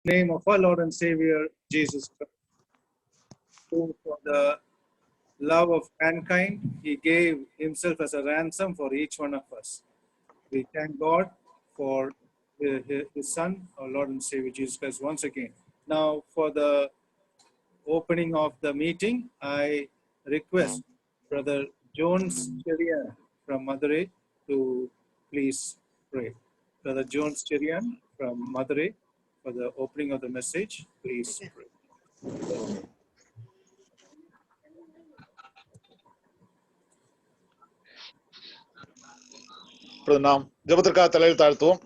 name of our Lord and Savior, Jesus Christ, who for the love of mankind, he gave himself as a ransom for each one of us. We thank God for his Son, our Lord and Savior, Jesus Christ, once again. Now, for the opening of the meeting, I request Brother Jones Cherian from Madurai to please pray. Brother Jones Cherian from Madurai, for the opening of the message, please pray. நாம் ஜெபத்திற்காக தலையில் தாழ்த்துவோம்.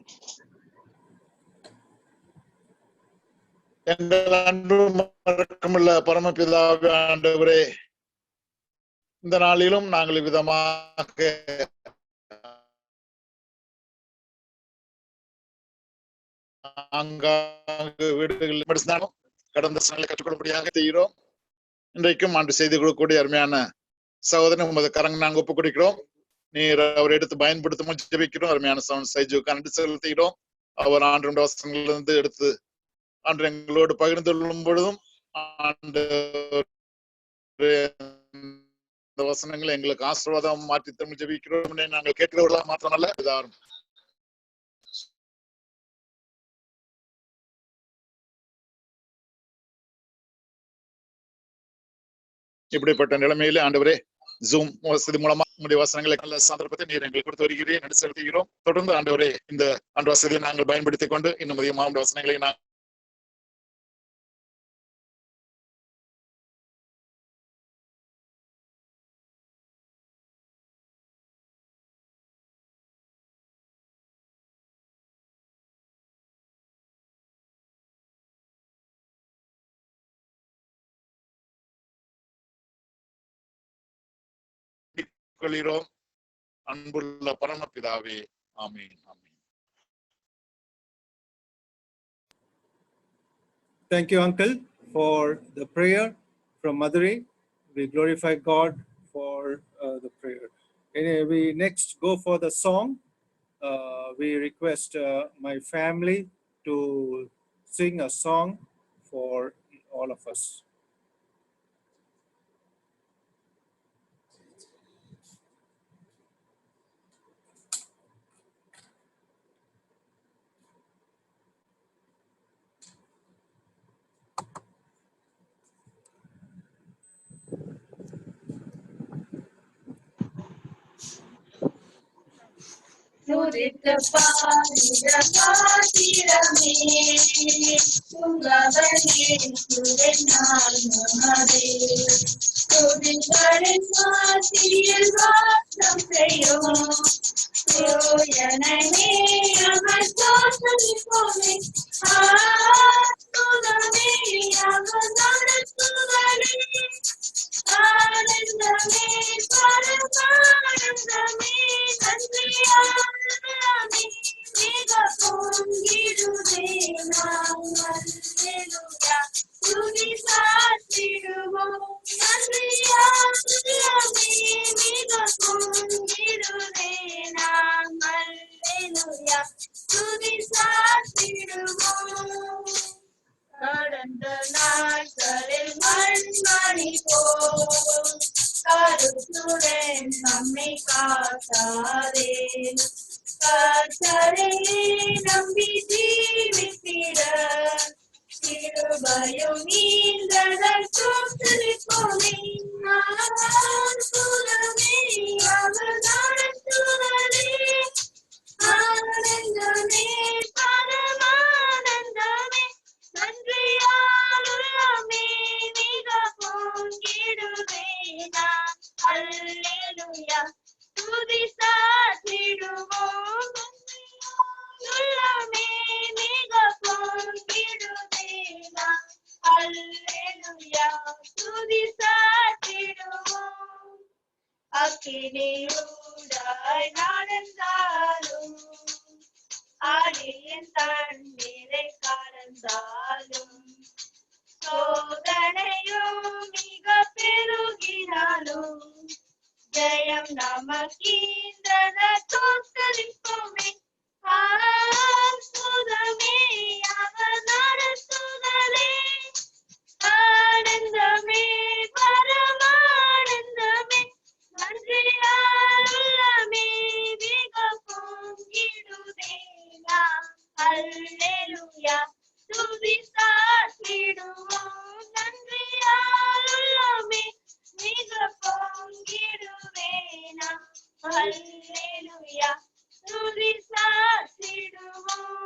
எங்கள் அன்பு மறக்கமுள்ள பரமபிதாவே ஆண்டவரே, இந்த நாளிலும் நாங்கள் விதமாக ஆங்காங்கு வீடுகளில் படித்தாலும் கடந்த சனங்களை கற்றுக்கொள்ளும்படியாக செய்கிறோம். இன்றைக்கும் ஆண்டு செய்து கொடுக்கக்கூடிய அருமையான சகோதரன் உமது கரங்க நாங்கள் ஒப்புக் கொடுக்கிறோம். நீர் அவர் எடுத்து பயன்படுத்தும் ஜெபிக்கிறோம். அருமையான சைஜுக்கு நன்றி செலுத்துகிறோம். அவர் ஆண்டு வசனங்களிலிருந்து எடுத்து ஆண்டு எங்களோடு பகிர்ந்து கொள்ளும் பொழுதும் ஆண்டு வசனங்களை எங்களுக்கு ஆசீர்வாதம் மாற்றி தமிழ் ஜெபிக்கிறோம். நாங்கள் கேட்கிறவர்களா மாத்திரமல்ல, இதாரும் இப்படிப்பட்ட நிலைமையிலே ஆண்டவரே ஜூம் வசதி மூலமா உங்களுடைய வசனங்களை நல்ல சந்தர்ப்பத்தை நீர் எங்களுக்கு கொடுத்து வருகிறேன், நன்றி செலுத்துகிறோம். தொடர்ந்து ஆண்டவரே இந்த ஆண்டு வசதியை நாங்கள் பயன்படுத்திக் கொண்டு இன்னும் அதிகமாக வசனங்களை நாங்கள் கொள்கிறோம். அன்புள்ள பரமபிதாவே, ஆமென். Thank you, Uncle, for the prayer from Madurai. We glorify God for the prayer. Anyway, we next go for the song. We request my family to sing a song for all of us. துரித்த பாத்திரமே துங்கவனே துரைநாள் மனதே துதிகளின் மாசியில் வாசம் செய்யும் யோயனமே அவர் தோற்றலிப்போமே ஆத்மனமே அவர் நடத்துவரே ஆனந்தமே பரமானந்தமே நன்றியானமே மிக பொங்கிடுதே நாங்கள் ஹல்லேலூயா துதி சாற்றிடுவோம் நன்றியானமே மிக பொங்கிடுதே நாங்கள் ஹல்லேலூயா துதி சாற்றிடுவோம் கடந்த நாட்களில் மண்மணி போல் கருத்துடன் நம்மை காத்தாரே கர்த்தரை நம்பி ஜீவித்திட கிருபையும் நீந்ததல் தோற்றிருப்போமே சுரமே அவர் நடத்துவரே ஆனந்தமே பரமானந்தமே நன்றியாலுள்ளமே மிக பொங்கிடுவே நான் ஹல்லேலூயா துதி சாற்றிடுவோம் உள்ளமே மிக பொங்கிடுவே நான் ஹல்லேலூயா துதி சாற்றிடுவோம் அக்கினியூடாய் நடந்தாலும் ஆடியின் தண்ணீரை கடந்தாலும் சோதனையும் மிக பெருகினாலும் ஜெயம் நமக்கீந்தன தோற்கடிப்போமே சுதமே அவர் நடத்த துதி சாற்றிடுவோம் நன்றியால் உள்ளமே மிக பொங்கிடுவேனா அல்லேலூயா துதி சாற்றிடுவோம்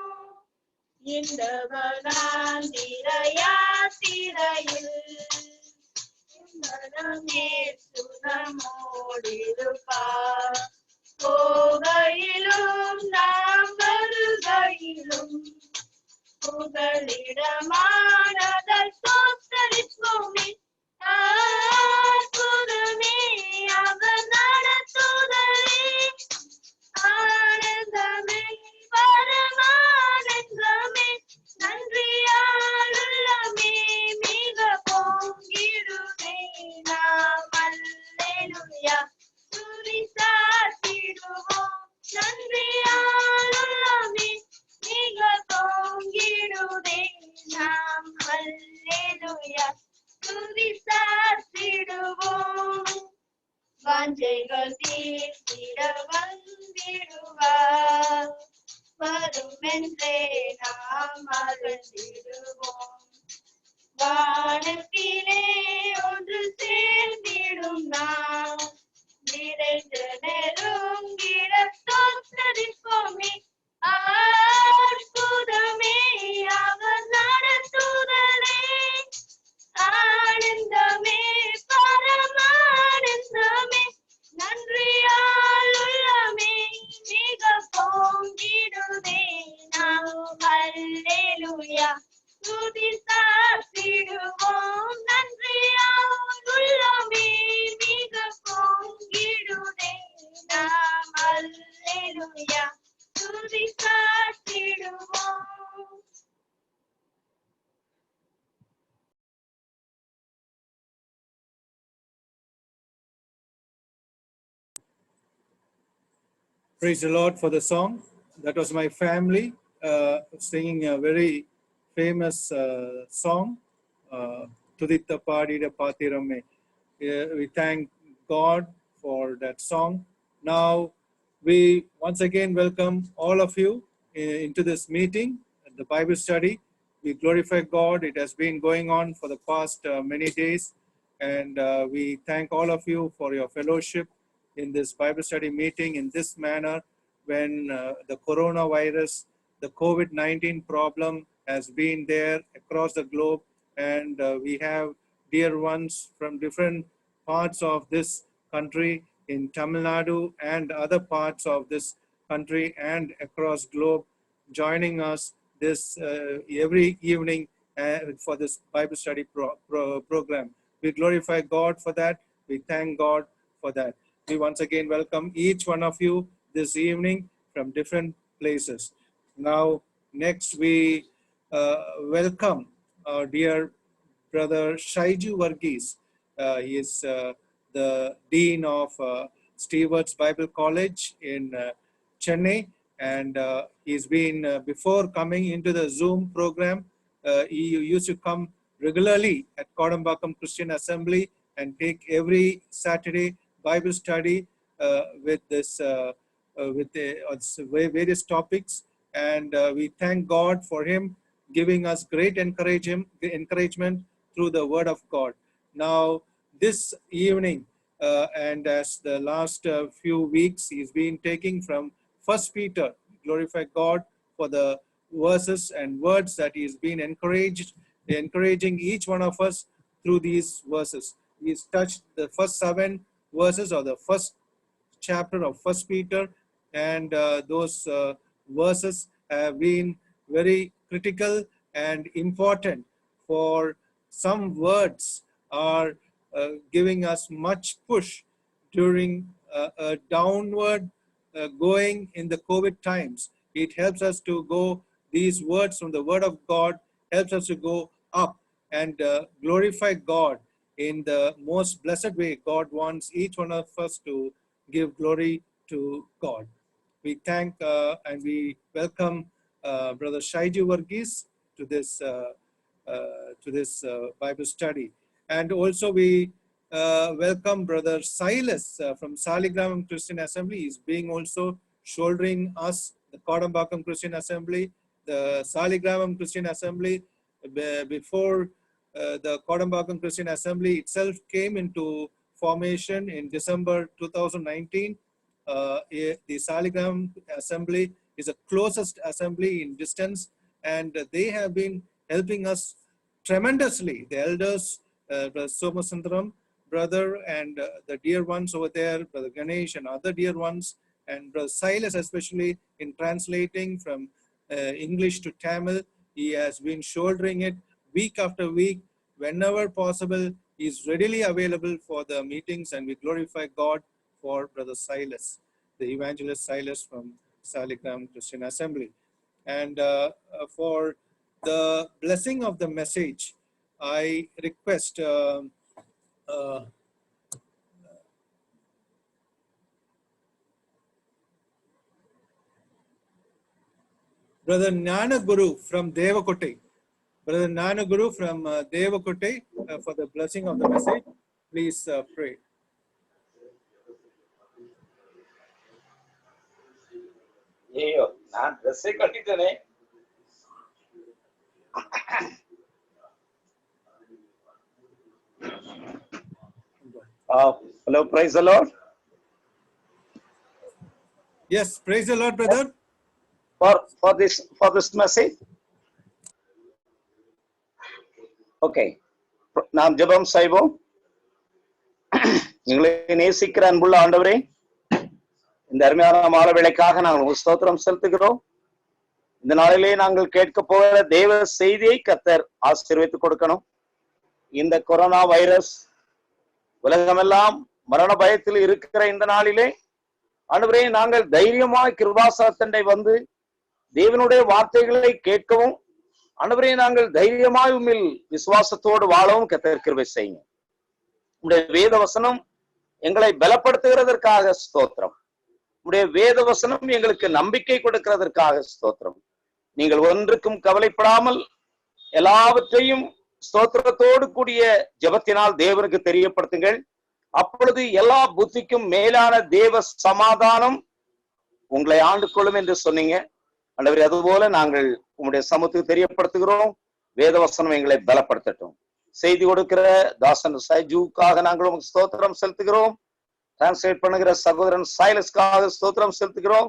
இந்த வனாந்திர யாத்திரையில் மனமே சுகமோடிருப்பார் போகையிலும் நாம் வருகையிலும் புகலிடமானதல் தோத்தரிப்போமே அற்புதமே அவர் நடத்துதலே ஆனந்தமே பரமானந்தமே நன்றியால் உள்ளமே மிக பொங்கிடுவே நாம் அல்லேலூயா துதி சாற்றிடுவோம் நன்றியால் உள்ளமே மிக பொங்கிடுவே நாம் அல்லேலூயா துதி சாற்றிடுவோம் வாஞ்சைகள் தீர்த்திட வந்திடுவார் வருமென்றே நாம் மறந்திடுவோம் வானத்திலே ஒன்று சேர்ந்திடும் நாம் நிறைந்து நெருங்கிட தோற்றரிப்போமே அற்புதமே அவர் நடத்துதலே ஆனந்தமே பரமானந்தமே நன்றியால் உள்ளமே மிக பொங்கிடுவே நாம் அல்லேலூயா துதி சாற்றிடுவோம் நன்றியால் உள்ளமே மிக பொங்கிடுவே நாம் அல்லேலூயா துதி சாற்றிடுவோம். Praise the Lord for the song. That was my family singing a very famous song, Tuditha Padida Pathirame. We thank God for that song. Now, we once again welcome all of you into this meeting, the Bible study. We glorify God. It has been going on for the past many days, and we thank all of you for your fellowship in this Bible study meeting in this manner when the coronavirus, the COVID-19 problem has been there across the globe, and we have dear ones from different parts of this country in Tamil Nadu and other parts of this country and across globe joining us this every evening for this Bible study program. We glorify God for that. We thank God for that. We once again welcome each one of you this evening from different places. Now, next we welcome our dear brother Shaiju Varghese. He is the Dean of Stewart's Bible College in Chennai, and he's been, before coming into the Zoom program, he used to come regularly at Kodambakam Christian Assembly and take every Saturday Bible study with this various topics, and we thank God for him giving us great encouragement through the Word of God. Now, this evening, and as the last few weeks, he's been taking from 1 Peter. Glorify God for the verses and words that he's been encouraging each one of us through these verses. He's touched the first 7 verses or the first chapter of 1 Peter, and those verses have been very critical and important, for some words are giving us much push during a downward going in the COVID times. It helps us to go, these words from the Word of God helps us to go up and glorify God in the most blessed way. God wants each one of us to give glory to God. We thank and we welcome Brother Shaiju Varghese to this Bible study. And also we welcome Brother Silas from Saligramam Christian Assembly. He's being also shouldering us, the Kodambakam Christian Assembly, the Saligramam Christian Assembly, before the Kodambakam Christian Assembly itself came into formation in December 2019. The Saligramam Assembly is the closest assembly in distance, and they have been helping us tremendously. The elders, Brother Somasundaram, brother, and the dear ones over there, Brother Ganesh and other dear ones, and Brother Silas especially in translating from English to Tamil. He has been shouldering it week after week. Whenever possible, he is readily available for the meetings, and we glorify God for Brother Silas, the evangelist Silas from Saligramam Christian Assembly. And for the blessing of the message, I request Brother Nanaguru from Devakote. Brother Nanaguru from Devakote for the blessing of the message. Please pray. ஐயோ நான் ட்ரெஸ்ஸே கட்டிட்டேனே. Hello, praise the Lord. Yes, praise the Lord, brother. For this message. Okay. நாம் ஜெபம் செய்வோம். எங்களை நேசிக்கிற அன்புள்ள ஆண்டவரே, இந்த அருமையான மாலை வேளைக்காக நாங்கள் ஸ்தோத்திரம் செலுத்துகிறோம். இந்த நாளிலே நாங்கள் கேட்க போகிற தேவ செய்தியை கர்த்தர் ஆசீர்வதித்து கொடுக்கணும். இந்த கொரோனா வைரஸ் உலகமெல்லாம் மரண பயத்தில் இருக்கிற இந்த நாளிலே ஆண்டவரே, நாங்கள் தைரியமாய் கிருபாசனத்தண்டை வந்து தேவனுடைய வார்த்தைகளை கேட்கவும், ஆண்டவரே நாங்கள் தைரியமாய் உம்மில் விசுவாசத்தோடு வாழவும் கர்த்தர் கிருபை செய்யுங்க. உம்முடைய வேத வசனம் எங்களை பலப்படுத்துகிறதற்காக ஸ்தோத்திரம். உம்முடைய வேத வசனம் எங்களுக்கு நம்பிக்கை கொடுக்கிறதற்காக ஸ்தோத்திரம். நீங்கள் ஒன்றுக்கும் கவலைப்படாமல் எல்லாவற்றையும் ஸ்தோத்திரத்தோடு கூடிய ஜெபத்தினால் தேவனுக்கு தெரியப்படுத்துங்கள். அப்பொழுது எல்லா புத்திக்கும் மேலான தேவ சமாதானம் உங்களை ஆண்டு கொள்ளும் என்று சொன்னீங்க. ஆண்டவரே, அதுபோல நாங்கள் உங்களுடைய சமூகத்துக்கு தெரியப்படுத்துகிறோம். வேதவசனம் எங்களை பலப்படுத்தட்டும். செய்தி கொடுக்கிற தாசன் சைஜுக்காக நாங்கள் உங்களுக்கு ஸ்தோத்திரம் செலுத்துகிறோம். டிரான்ஸ்லேட் பண்ணுகிற சகோதரன் சைலஸ்க்காக ஸ்தோத்திரம் செலுத்துகிறோம்.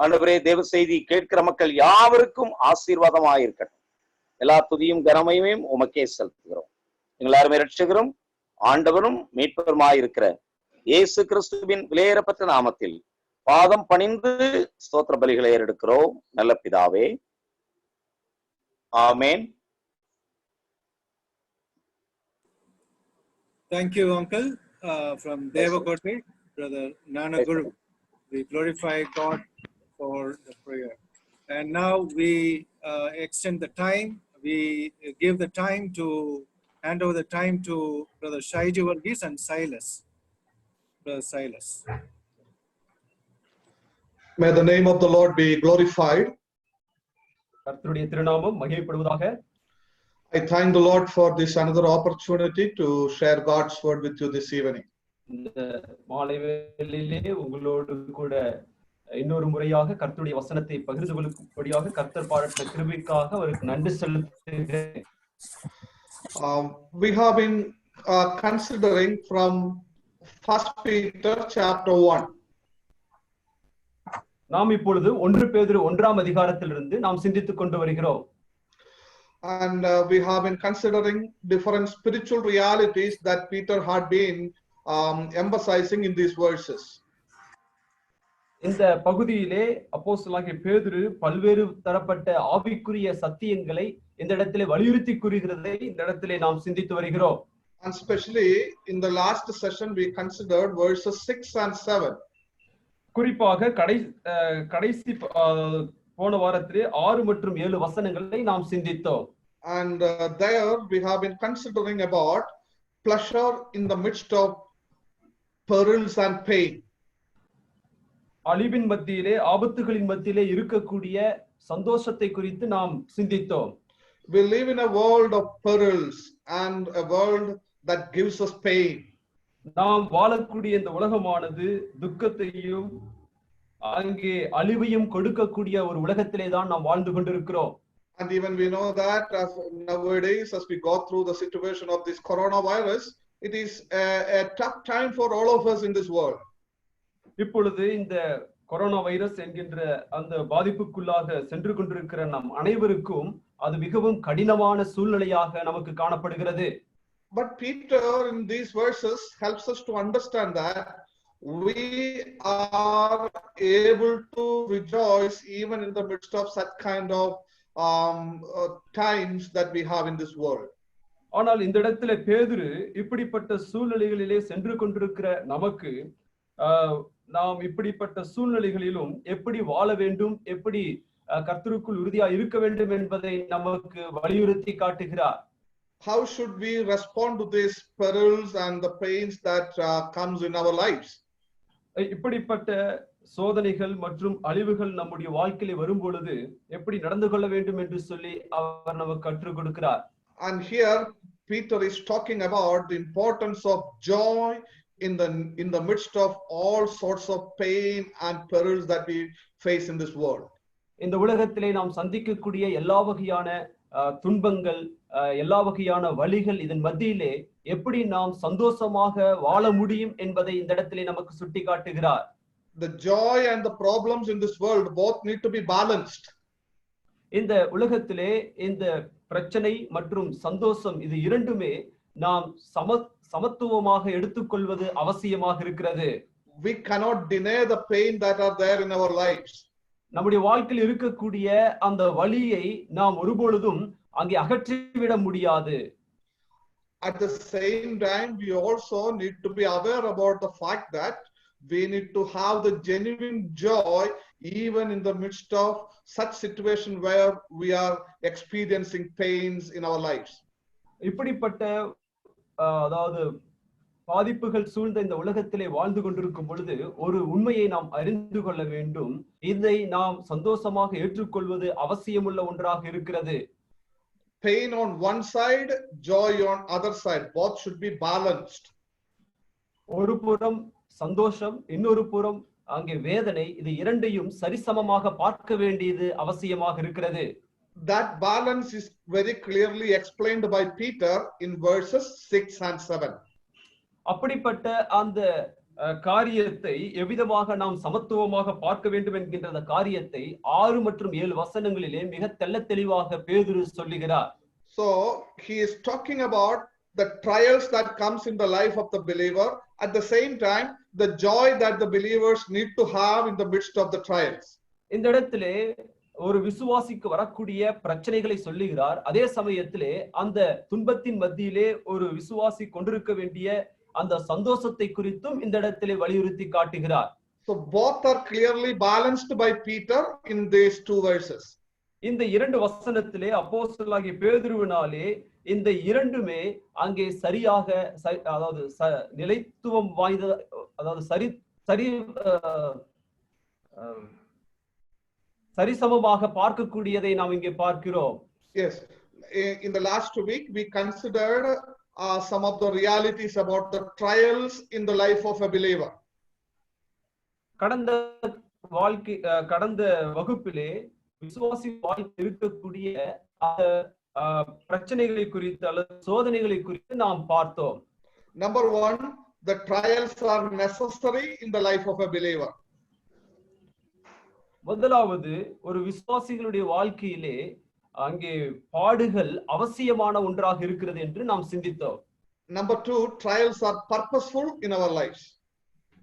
ஆண்டவரே, தேவ செய்தி கேட்கிற மக்கள் யாவருக்கும் ஆசீர்வாதமாயிருக்கட்டும். எல்லா துதியும் கனமையும் உமக்கே செலுத்துகிறோம். எங்கள் யாருமே ரட்சகரும் ஆண்டவரும் மீட்பருமாயிருக்கிற இயேசு கிறிஸ்துவின் விலையேறப்பட்ட நாமத்தில் பாதம் பணிந்து ஸ்தோத்திர பலிகளை ஏறெடுக்கிறோம் நல்ல பிதாவே, ஆமென். Thank you, Uncle, from Devakote, Brother Nanaguru. We glorify God for the prayer. And now we extend the time. We give the time to hand over the time to Brother Shaiji Varghese and Silas. Brother Silas. May the name of the Lord be glorified. கர்த்தருடைய திருநாமம் மகிமைப்படுவதாக. I thank the Lord for this another opportunity to share God's word with you this evening. இந்த மாலை வேளையிலே உங்களோடு கூட இன்னொரு முறையாக கர்த்தருடைய வசனத்தை பகிர்ந்து கொள்ளும்படியாக கர்த்தர் பாராட்டின கிருபைக்காக அவருக்கு நன்றி செலுத்துகிறேன். We have been considering from 1 Peter chapter 1. நாம் இப்பொழுது 1 பேதுரு 1ஆம் அதிகாரத்திலிருந்து நாம் சிந்தித்துக் கொண்டு வருகிறோம். And we have been considering different spiritual realities that Peter had been emphasizing in these verses. இந்த பகுதியிலே அப்போஸ்தலனாகிய பேதுரு பல்வேறு தரப்பட்ட ஆவிக்குரிய சத்தியங்களை இந்த இடத்திலே வலியுறுத்தி கூறுகிறதை இந்த இடத்திலே நாம் சிந்தித்து வருகிறோம். And especially in the last session we considered verses 6 and 7. குறிப்பாக கடைசி போன வாரத்திலே 6 மற்றும் 7 வசனங்களை நாம் சிந்தித்தோம். And there we have been considering about pleasure in the midst of perils and pain. அழிவின் மத்தியிலே ஆபத்துகளின் மத்தியிலே இருக்கக்கூடிய சந்தோஷத்தை குறித்து நாம் சிந்தித்தோம். We live in a world of perils and a world that gives us pain. நாம் வாழக்கூடிய இந்த உலகமானது துக்கத்தையும் அங்கே அழிவையும் கொடுக்கக்கூடிய ஒரு உலகத்திலே தான் நாம் வாழ்ந்து கொண்டிருக்கிறோம். And even we know that nowadays, as we go through the situation of this coronavirus, it is a tough time for all of us in this world. இப்பொழுது இந்த கொரோனா வைரஸ் என்கின்ற அந்த பாதிப்புக்குள்ளாக சென்று கொண்டிருக்கிற நம் அனைவருக்கும் அது மிகவும் கடினமான சூழ்நிலையாக நமக்கு காணப்படுகிறது. But Peter in these verses helps us to understand that we are able to rejoice even in the midst of such kind of times that we have in this world. ஆனால் இந்த இடத்துல பேதுரு இப்படிப்பட்ட சூழ்நிலைகளிலே சென்று கொண்டிருக்கிற நமக்கு நாம் இப்படிப்பட்ட சூழ்நிலைகளிலும் எப்படி வாழ வேண்டும், எப்படி கர்த்தருக்குள் உறுதியா இருக்க வேண்டும் என்பதை நமக்கு வலியுறுத்தி காட்டுகிறார். How should we respond to these perils and the pains that comes in our lives? இப்படிப்பட்ட சோதனைகள் மற்றும் அழிவுகள் நம்முடைய வாழ்க்கையில வரும் பொழுது எப்படி நடந்து கொள்ள வேண்டும் என்று சொல்லி அவர் நமக்கு கற்றுக் கொடுக்கிறார். And here Peter is talking about the importance of joy in the midst of all sorts of pain and perils that we face in this world. இந்த உலகத்திலே நாம் சந்திக்கக்கூடிய எல்லா வகையான துன்பங்கள், எல்லா வகையான வழிகள், இதன் மத்தியிலே எப்படி நாம் சந்தோஷமாக வாழ முடியும் என்பதை இந்த இடத்திலே நமக்கு சுட்டி காட்டுகிறார். The joy and the problems in this world both need to be balanced. இந்த உலகத்திலே இந்த பிரச்சனை மற்றும் சந்தோஷம் இது இரண்டுமே நாம் சமத்துவமாக எடுத்துக்கொள்வது அவசியமாக இருக்கிறது. We cannot deny the pain that are there in our lives. நம்முடைய வாழ்க்கையில் இருக்கக்கூடிய அந்த வலியை நாம் ஒருபொழுதும் அங்கே அகற்றிவிட முடியாது. At the same time, we also need to be aware about the fact that we need to have the genuine joy even in the midst of such situation where we are experiencing pains in our lives. இப்படிப்பட்ட அதாவது பாதிப்புகள் சூழ்ந்த இந்த உலகத்திலே வாழ்ந்து கொண்டிருக்கும் பொழுது ஒரு உண்மையை நாம் அறிந்து கொள்ள வேண்டும். இதை நாம் சந்தோஷமாக ஏற்றுக்கொள்வது அவசியமுள்ள ஒன்றாக இருக்கிறது. Pain on one side, joy on other side. Both should be balanced. ஒரு புறம் சந்தோஷம், இன்னொரு புறம் அங்கே வேதனை, இது இரண்டையும் சரிசமமாக பார்க்க வேண்டியது அவசியமாக இருக்கிறது. That balance is very clearly explained by Peter in verses 6 and 7. அப்படிப்பட்ட அந்த காரியத்தை எவ்விதமாக நாம் சமத்துவமாக பார்க்க வேண்டும் என்கின்ற அந்த காரியத்தை 6 மற்றும் 7 வசனங்களிலே மிக தெள்ளத் தெளிவாக பேதுரு சொல்லுகிறார். So he is talking about the trials that comes in the life of the believer, at the same time the joy that the believers need to have in the midst of the trials. இந்த இடத்திலே ஒரு விசுவாசிக்கு வரக்கூடிய பிரச்சனைகளை சொல்லுகிறார். அதே சமயத்திலே அந்த துன்பத்தின் மத்தியிலே ஒரு விசுவாசி கொண்டிருக்க வேண்டிய அந்த சந்தோஷத்தை குறித்தும் இந்த இடத்திலே வலியுறுத்தி காட்டுகிறார். So both are clearly balanced by Peter in these two verses. இந்த 2 வசனத்திலே அப்போஸ்தலனாகிய பேதுருவினாலே இந்த இரண்டுமே அங்கே சரியாக அதாவது நிலைத்துவம் வாய்ந்த அதாவது சரிசமமாக பார்க்கக்கூடியதை நாம் இங்கே பார்க்கிறோம். Yes, in the last week we considered some of the realities about the trials in the life of a believer. கடந்த வகுப்பிலே விசுவாசி வாழ்க்கையில் இருக்கக்கூடிய பிரச்சனைகளை குறித்து அல்லது சோதனைகளை குறித்து நாம் பார்த்தோம். Number 1, the trials are necessary in the life of a believer. முதலாவது ஒரு விசுவாசிகளுடைய வாழ்க்கையிலே அங்கே பாடுகள் அவசியமான ஒன்றாக இருக்கிறது என்று நாம் சிந்தித்தோம். Number 2, trials are purposeful in our lives.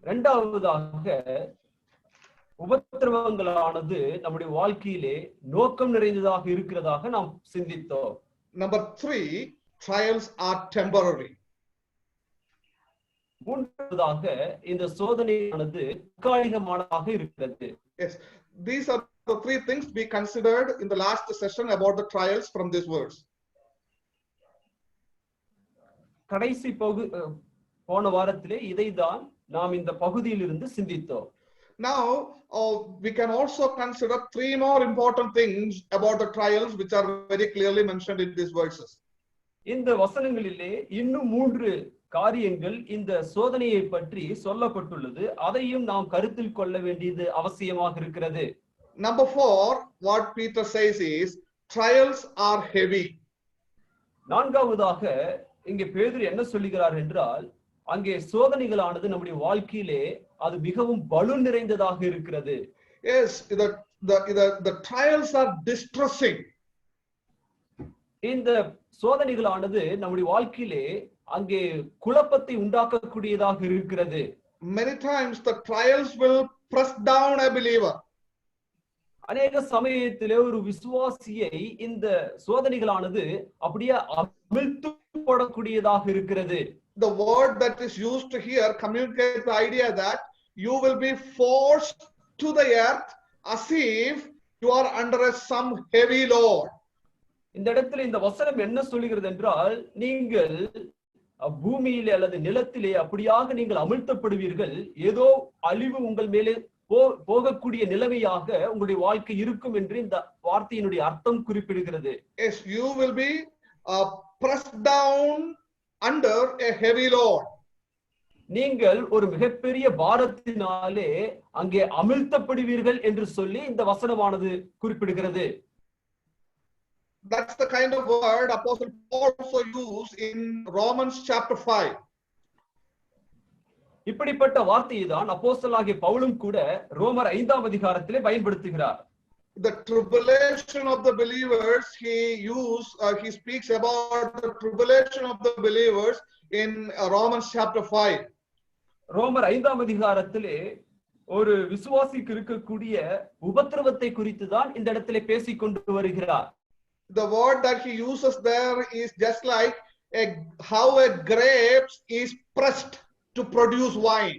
இரண்டாவதாக உபத்திரவங்களானது நம்முடைய வாழ்க்கையிலே நோக்கம் நிறைந்ததாக இருக்கிறதாக நாம் சிந்தித்தோம். Number 3, trials are temporary. மூன்றாவதாக இந்த சோதனையானது தற்காலிகமானதாக இருக்கிறது. Yes, these are the 3 things we considered in the last session about the trials from this verse. கடைசி போன வாரத்திலே இதைதான் நாம் இந்த பகுதியில் இருந்து சிந்தித்தோம். Now we can also consider 3 more important things about the trials which are very clearly mentioned in these verses. இந்த வசனங்களிலே இன்னும் 3 காரியங்கள் இந்த சோதனையை பற்றி சொல்லப்பட்டுள்ளது. அதையும் நாம் கருத்தில் கொள்ள வேண்டியது அவசியமாக இருக்கிறது. Number 4, what Peter says is trials are heavy. நான்காவதாக இங்கே பேதுரு என்ன சொல்லுகிறார் என்றால், அங்கே சோதனைகளானது நம்முடைய வாழ்க்கையிலே அது மிகவும் பலு நிறைந்ததாக இருக்கிறது. Yes, the trials are distressing. இந்த சோதனைகளானது நம்முடைய வாழ்க்கையிலே அங்கே குழப்பத்தை உண்டாக்கக்கூடியதாக இருக்கிறது. Many times the trials will press down a believer. அநேக சமயத்திலே ஒரு விசுவாசியை இந்த சோதனைகளானது அப்படியே அமிழ்த்து போடக்கூடியதாக இருக்கிறது. The word that is used here communicates the idea that you will be forced to the earth as if you are under some heavy load. இந்த இடத்துல இந்த வசனம் என்ன சொல்லுகிறது என்றால், நீங்கள் பூமியிலே அல்லது நிலத்திலே அப்படியாக நீங்கள் அமிழ்த்தப்படுவீர்கள். ஏதோ அழிவு உங்கள் மேலே போகக்கூடிய நிலைமையாக உங்களுடைய வாழ்க்கை இருக்கும் என்று இந்த வார்த்தையினுடைய அர்த்தம் குறிப்பிடுகிறது. Yes, you will be pressed down under a heavy load. நீங்கள் ஒரு மிகப்பெரிய பாரத்தினாலே அங்கே அமிழ்த்தப்படுவீர்கள் என்று சொல்லி இந்த வசனமானது குறிப்பிடுகிறது. That's the kind of word Apostle Paul also used in Romans chapter 5. இப்படிப்பட்ட வார்த்தையை தான் அப்போஸ்தலனாகிய பவுலும் கூட ரோமர் 5ஆம் அதிகாரத்திலே பயன்படுத்துகிறார். The tribulation of the believers, he speaks about the tribulation of the believers in Romans chapter 5. ரோமர் 5ஆம் அதிகாரத்திலே ஒரு விசுவாசிக்கு இருக்கக்கூடிய உபத்திரவத்தை குறித்து தான் இந்த இடத்திலே பேசிக் கொண்டு வருகிறார். The word that he uses there is just like how a grapes is pressed to produce wine.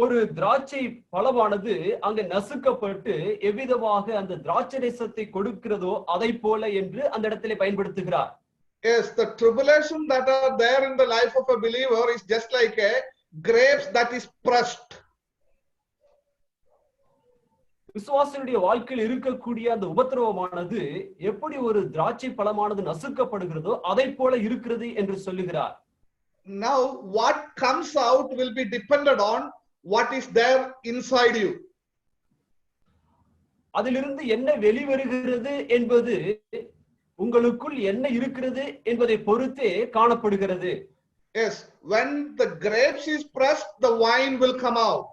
ஒரு திராட்சை பழமானது அங்கே நசுக்கப்பட்டு எவ்விதமாக அந்த திராட்சை ரசத்தை கொடுக்கிறதோ அதை போல என்று அந்த இடத்திலே பயன்படுத்துகிறார். Yes, the tribulation that are there in the life of a believer is just like a grapes that is pressed. விசுவாசியுடைய வாழ்க்கையில் இருக்கக்கூடிய அந்த உபத்திரவமானது எப்படி ஒரு திராட்சை பழமானது நசுக்கப்படுகிறதோ அதை போல இருக்கிறது என்று சொல்லுகிறார். Now what comes out will be dependent on what is there inside you. அதிலிருந்து என்ன வெளிவருகிறது என்பது உங்களுக்குள் என்ன இருக்கிறது என்பதை பொறுத்தே காணப்படுகிறது. Yes, when the grapes is pressed, the wine will come out.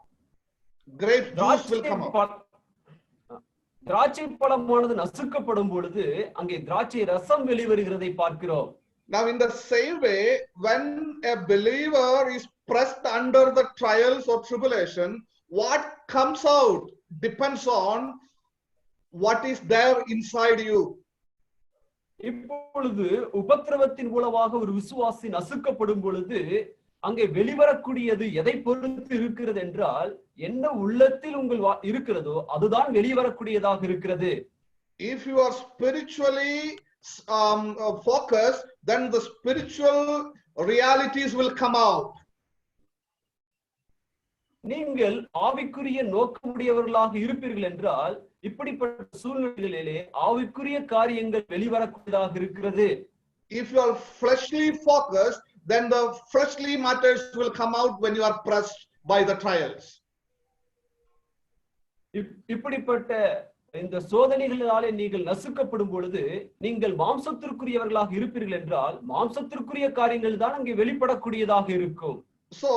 Grape juice will come out. திராட்சை பழமானது நசுக்கப்படும் பொழுது அங்கே திராட்சை ரசம் வெளிவருகிறதை பார்க்கிறோம். Now in the same way, when a believer is pressed under the trials or tribulation, what comes out depends on what is there inside you. இப்பொழுது உபத்திரவத்தின் மூலமாக ஒரு விசுவாசி நசுக்கப்படும் பொழுது அங்கே வெளிவரக்கூடியது எதை பொறுத்து இருக்கிறது என்றால், என்ன உள்ளத்தில் உங்கள் இருக்கிறதோ அதுதான் வெளிவரக்கூடியதாக இருக்கிறது. If you are spiritually focused, then the spiritual realities will come out. நீங்கள் ஆவிக்குரிய நோக்கமுடையவர்களாக இருப்பீர்கள் என்றால் இப்படிப்பட்ட சூழ்நிலைகளிலே ஆவிக்குரிய காரியங்கள் வெளிவரக்கூடியதாக இருக்கிறது. If you are fleshly focused, then the fleshly matters will come out when you are pressed by the trials. இப்படிப்பட்ட இந்த சோதனைகளினாலே நீங்கள் நசுக்கப்படும் பொழுது நீங்கள் மாம்சத்திற்குரியவர்களாக இருப்பீர்கள் என்றால் மாம்சத்திற்குரிய காரியங்கள் தான் அங்கே வெளிப்படக்கூடியதாக இருக்கும். So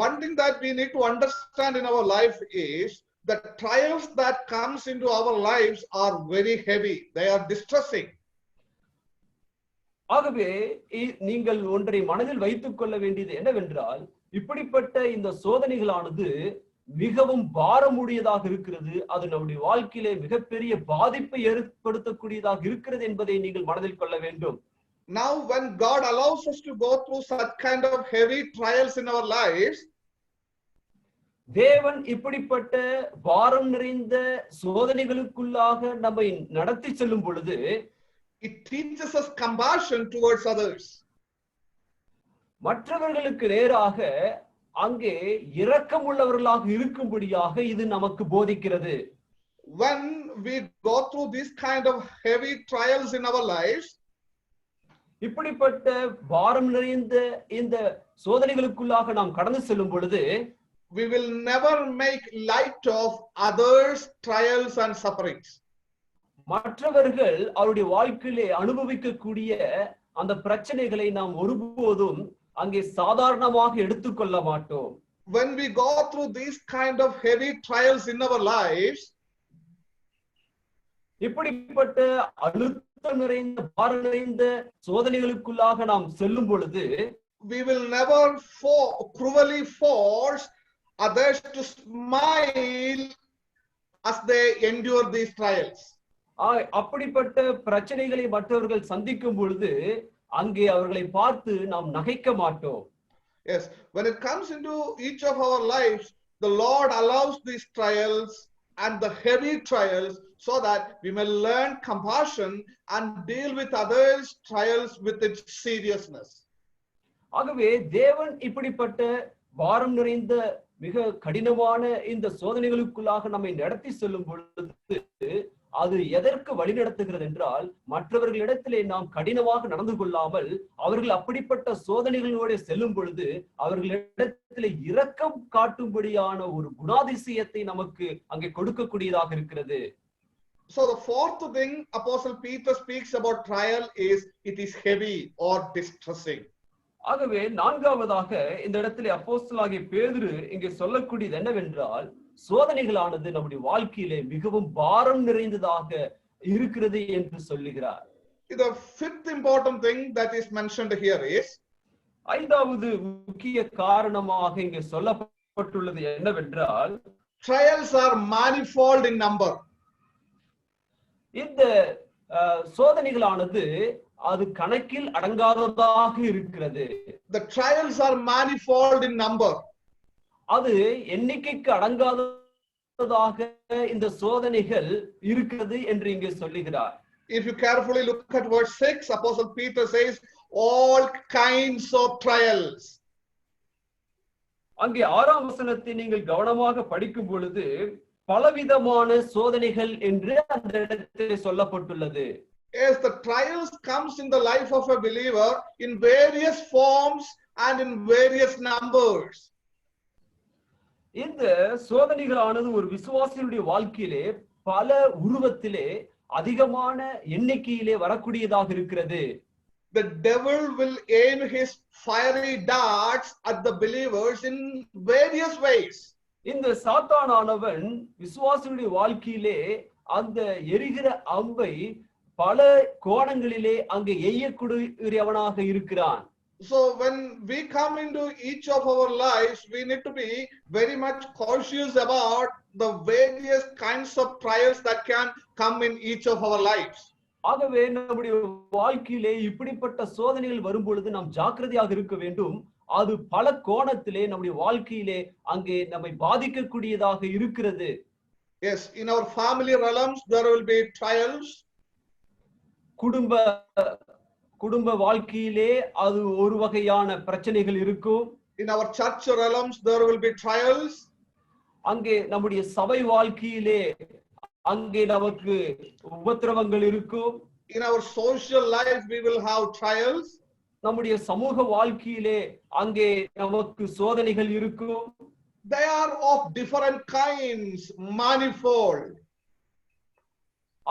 one thing that we need to understand in our life is the trials that comes into our lives are very heavy. They are distressing. ஆகவே நீங்கள் ஒன்றை மனதில் வைத்துக் கொள்ள வேண்டியது என்னவென்றால், இப்படிப்பட்ட இந்த சோதனைகளானது மிகவும் பாரமுடையதாக இருக்கிறது. அது நம்முடைய வாழ்க்கையிலே மிகப்பெரிய பாதிப்பை ஏற்படுத்தக்கூடியதாக இருக்கிறது என்பதை நீங்கள் மனதில் கொள்ள வேண்டும். Now when God allows us to go through such kind of heavy trials in our lives, தேவன் இப்படிப்பட்ட பாரம் நிறைந்த சோதனைகளுக்குள்ளாக நம்மை நடத்தி செல்லும் பொழுது it teaches us compassion towards others. மற்றவர்களுக்கு நேராக அங்கே இரக்கமுள்ளவர்களாக இருக்கும்படியாக இது நமக்கு போதிக்கிறது. When we go through this kind of heavy trials in our lives, இப்படிப்பட்ட பாரம் நிறைந்த இந்த சோதனைகளுக்குள்ளாக நாம் கடந்து செல்லும் பொழுது we will never make light of others' trials and sufferings. மற்றவர்கள் அவருடைய வாழ்க்கையிலே அனுபவிக்கக்கூடிய அந்த பிரச்சனைகளை நாம் ஒருபோதும் அங்கே சாதாரணமாக எடுத்துக்கொள்ள மாட்டோம். When we go through these kind of heavy trials in our lives, இப்படிப்பட்ட அழுத்தம் நிறைந்த பாரம் நிறைந்த சோதனைகளுக்குள்ளாக நாம் செல்லும் பொழுது we will never cruelly force others to smile as they endure these trials. அப்படிப்பட்ட பிரச்சனைகளை மற்றவர்கள் சந்திக்கும் பொழுது அங்கே அவர்களை பார்த்து நாம் நகைக்க மாட்டோம். Yes, when it comes into each of our lives, the Lord allows these trials and the heavy trials so that we may learn compassion and deal with others' trials with its seriousness. ஆகவே தேவன் இப்படிப்பட்ட பாரம் நிறைந்த மிக கடினமான இந்த சோதனைகளுக்குள்ளாக நம்மை நடத்தி செல்லும் பொழுது அது எதற்கு வழி நடத்துகிறது என்றால், மற்றவர்களிடத்திலே நாம் கடினமாக நடந்து கொள்ளாமல் அவர்கள் அப்படிப்பட்ட சோதனைகளோடு செல்லும் பொழுது அவர்களிடத்திலே இரக்கம் காட்டும்படியான ஒரு குணாதிசயத்தை நமக்கு அங்கே கொடுக்கக்கூடியதாக இருக்கிறது. So the fourth thing Apostle Peter speaks about trial is it is heavy or distressing. ஆகவே நான்காவதாக இந்த இடத்திலே அப்போஸ்தலனாகிய பேதுரு இங்கே சொல்லக்கூடியது என்னவென்றால், சோதனைகளானது நம்முடைய வாழ்க்கையிலே மிகவும் பாரம் நிறைந்ததாக இருக்கிறது என்று சொல்லுகிறார். The fifth important thing that is mentioned here is, ஐந்தாவது முக்கிய காரணமாக இங்கே சொல்லப்பட்டுள்ளது என்னவென்றால், trials are manifold in number. இந்த சோதனைகளானது அது கணக்கில் அடங்காததாக இருக்கிறது. The trials are manifold in number. அது எண்ணிக்கைக்கு அடங்காததாக இந்த சோதனைகள் இருக்கிறது என்று இங்கே சொல்லுகிறார். If you carefully look at verse 6, Apostle Peter says all kinds of trials. அங்கே 6ஆம் வசனத்தை நீங்கள் கவனமாக படிக்கும் பொழுது பலவிதமான சோதனைகள் என்று அந்த இடத்தில் சொல்லப்பட்டுள்ளது. As the trials comes in the life of a believer in various forms and in various numbers. இந்த சோதனைகளானது ஒரு விசுவாசியுடைய வாழ்க்கையிலே பல உருவத்திலே அதிகமான எண்ணிக்கையிலே வரக்கூடியதாக இருக்கிறது. The devil will aim his fiery darts at the believers in various ways. இந்த சாத்தானானவன் விசுவாசியுடைய வாழ்க்கையிலே அந்த எரிகிற அம்பை பல கோணங்களிலே அங்கே எய்யக்கூடியவனாக இருக்கிறான். So when we come into each of our lives, we need to be very much cautious about the various kinds of trials that can come in each of our lives. ஆகவே நம்முடைய வாழ்க்கையிலே இப்படிப்பட்ட சோதனைகள் வரும் பொழுது நாம் ஜாக்கிரதையாக இருக்க வேண்டும். அது பல கோணத்திலே நம்முடைய வாழ்க்கையிலே அங்கே நம்மை பாதிக்கக்கூடியதாக இருக்கிறது. Yes, in our family realms there will be trials. குடும்ப வாழ்க்கையிலே அது ஒரு வகையான பிரச்சனைகள் இருக்கும். In our church realms there will be trials. அங்கே நம்முடைய சபை வாழ்க்கையிலே அங்கே நமக்கு உபத்திரவங்கள் இருக்கும். In our social life we will have trials. நம்முடைய சமூக வாழ்க்கையிலே அங்கே நமக்கு சோதனைகள் இருக்கும். They are of different kinds, manifold.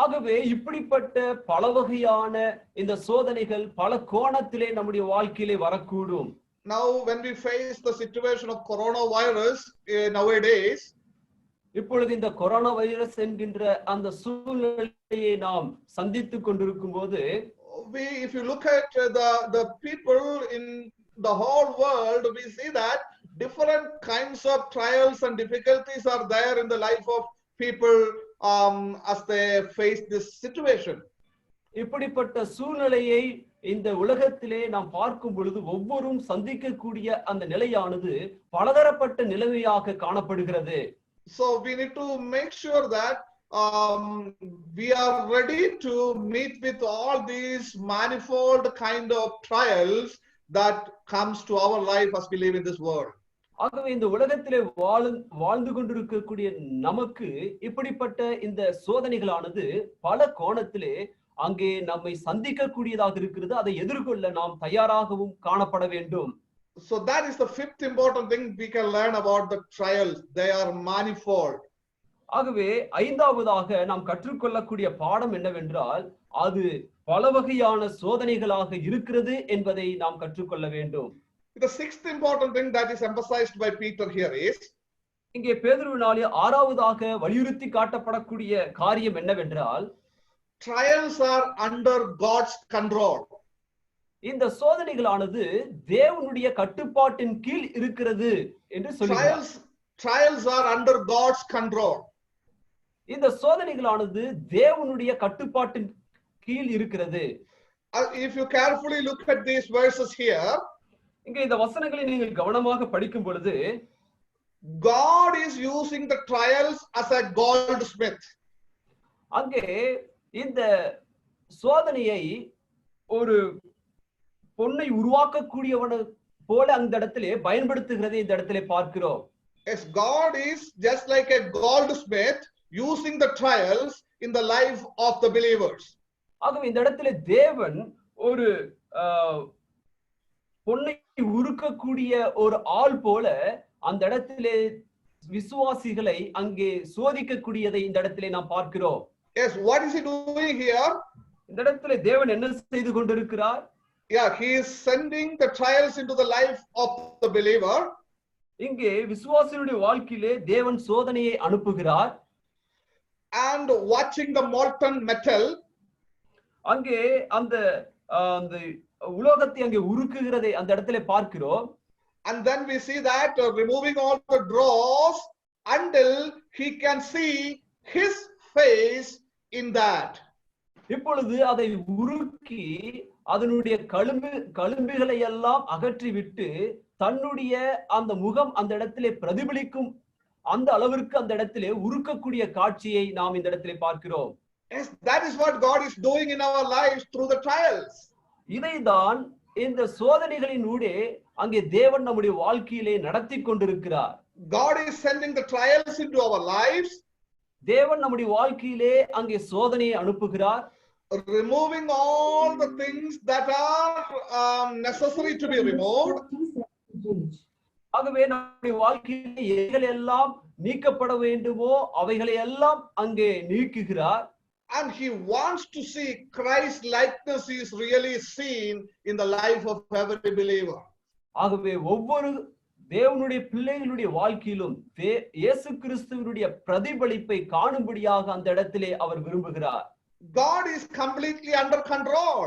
ஆகவே இப்படிப்பட்ட பல வகையான இந்த சோதனைகள் பல கோணத்திலே நம்முடைய வாழ்க்கையிலே வரக்கூடும். Now when we face the situation of coronavirus nowadays, இப்பொழுது இந்த கொரோனா வைரஸ் என்கின்ற அந்த சூழ்நிலையை நாம் சந்தித்துக் கொண்டிருக்கும் போது, if you look at the people in the whole world, we see that different kinds of trials and difficulties are there in the life of people as they face this situation. இப்படிப்பட்ட சூழ்நிலையை இந்த உலகத்திலே நாம் பார்க்கும் பொழுது ஒவ்வொருவரும் சந்திக்கக்கூடிய அந்த நிலையானது பலதரப்பட்ட நிலைமையாக காணப்படுகிறது. So we need to make sure that we are ready to meet with all these manifold kind of trials that comes to our life as we live in this world. ஆகவே இந்த உலகத்திலே வாழ்ந்து கொண்டிருக்கக்கூடிய நமக்கு இப்படிப்பட்ட இந்த சோதனைகளானது பல கோணத்திலே அங்கே நம்மை சந்திக்கக்கூடியதாக இருக்கிறது. அதை எதிர்கொள்ள நாம் தயாராகவும் காணப்பட வேண்டும். So that is the fifth important thing we can learn about the trials. They are manifold. ஆகவே ஐந்தாவதாக நாம் கற்றுக்கொள்ளக்கூடிய பாடம் என்னவென்றால் அது பல வகையான சோதனைகளாக இருக்கிறது என்பதை நாம் கற்றுக்கொள்ள வேண்டும். The sixth important thing that is emphasized by Peter here is, இங்கே பேதுருவினாலே ஆறாவதாக வலியுறுத்தி காட்டப்படக்கூடிய காரியம் என்னவென்றால், trials are under God's control. இந்த சோதனைகளானது தேவனுடைய கட்டுப்பாட்டின் கீழ் இருக்கிறது என்று சொல்கிறார். Trials are under God's control. இந்த சோதனைகளானது தேவனுடைய கட்டுப்பாட்டின் கீழ் இருக்கிறது. If you carefully look at these verses here, இங்கே இந்த வசனங்களை நீங்கள் கவனமாக படிக்கும் பொழுது, God is using the trials as a goldsmith. அங்கே இந்த சோதனையை ஒரு பொன்னை உருவாக்கக்கூடியவன போல அந்த இடத்திலே பயன்படுத்துகிறதை இந்த இடத்திலே பார்க்கிறோம். Yes, God is just like a goldsmith using the trials in the life of the believers. ஆகவே இந்த இடத்திலே தேவன் ஒரு பொன்னை உருக்கக்கூடிய ஒரு ஆள் போல அந்த இடத்திலே விசுவாசிகளை அங்கே சோதிக்கக்கூடியதை இந்த இடத்திலே நாம் பார்க்கிறோம். Yes, what is he doing here? இந்த இடத்திலே தேவன் என்ன செய்து கொண்டிருக்கிறார்? Yeah, he is sending the trials into the life of the believer. இங்கே விசுவாசியுடைய வாழ்க்கையிலே தேவன் சோதனையை அனுப்புகிறார். And watching the molten metal, அங்கே அந்த உலோகத்தை அங்கே உருக்குகிறதை அந்த இடத்திலே பார்க்கிறோம். and then we see that removing all the dross until he can see his face in that. இப்பொழுது அதை உருக்கி அதனுடைய களும்புகளை எல்லாம் அகற்றிவிட்டு தன்னுடைய அந்த முகம் அந்த இடத்திலே பிரதிபலிக்கும் அந்த அளவிற்கு அந்த இடத்திலே உருக்கக்கூடிய காட்சியை நாம் இந்த இடத்திலே பார்க்கிறோம். Yes, that is what God is doing in our lives through the trials. இதைதான் இந்த சோதனைகளின் ஊடே அங்கே தேவன் நம்முடைய வாழ்க்கையிலே நடத்தி கொண்டிருக்கிறார். God is sending the trials into our lives. தேவன் நம்முடைய வாழ்க்கையிலே அங்கே சோதனையை அனுப்புகிறார். Removing all the things that are necessary to be removed. ஆகவே நம்முடைய வாழ்க்கையிலே எவைகள் எல்லாம் நீக்கப்பட வேண்டுமோ அவைகளை எல்லாம் அங்கே நீக்குகிறார். And he wants to see Christ likeness is really seen in the life of every believer. ஆகவே ஒவ்வொரு தேவனுடைய பிள்ளைகளுடைய வாழ்க்கையிலும் இயேசு கிறிஸ்துவினுடைய பிரதிபலிப்பை காணும்படியாக அந்த இடத்திலே அவர் விரும்புகிறார். God is completely under control.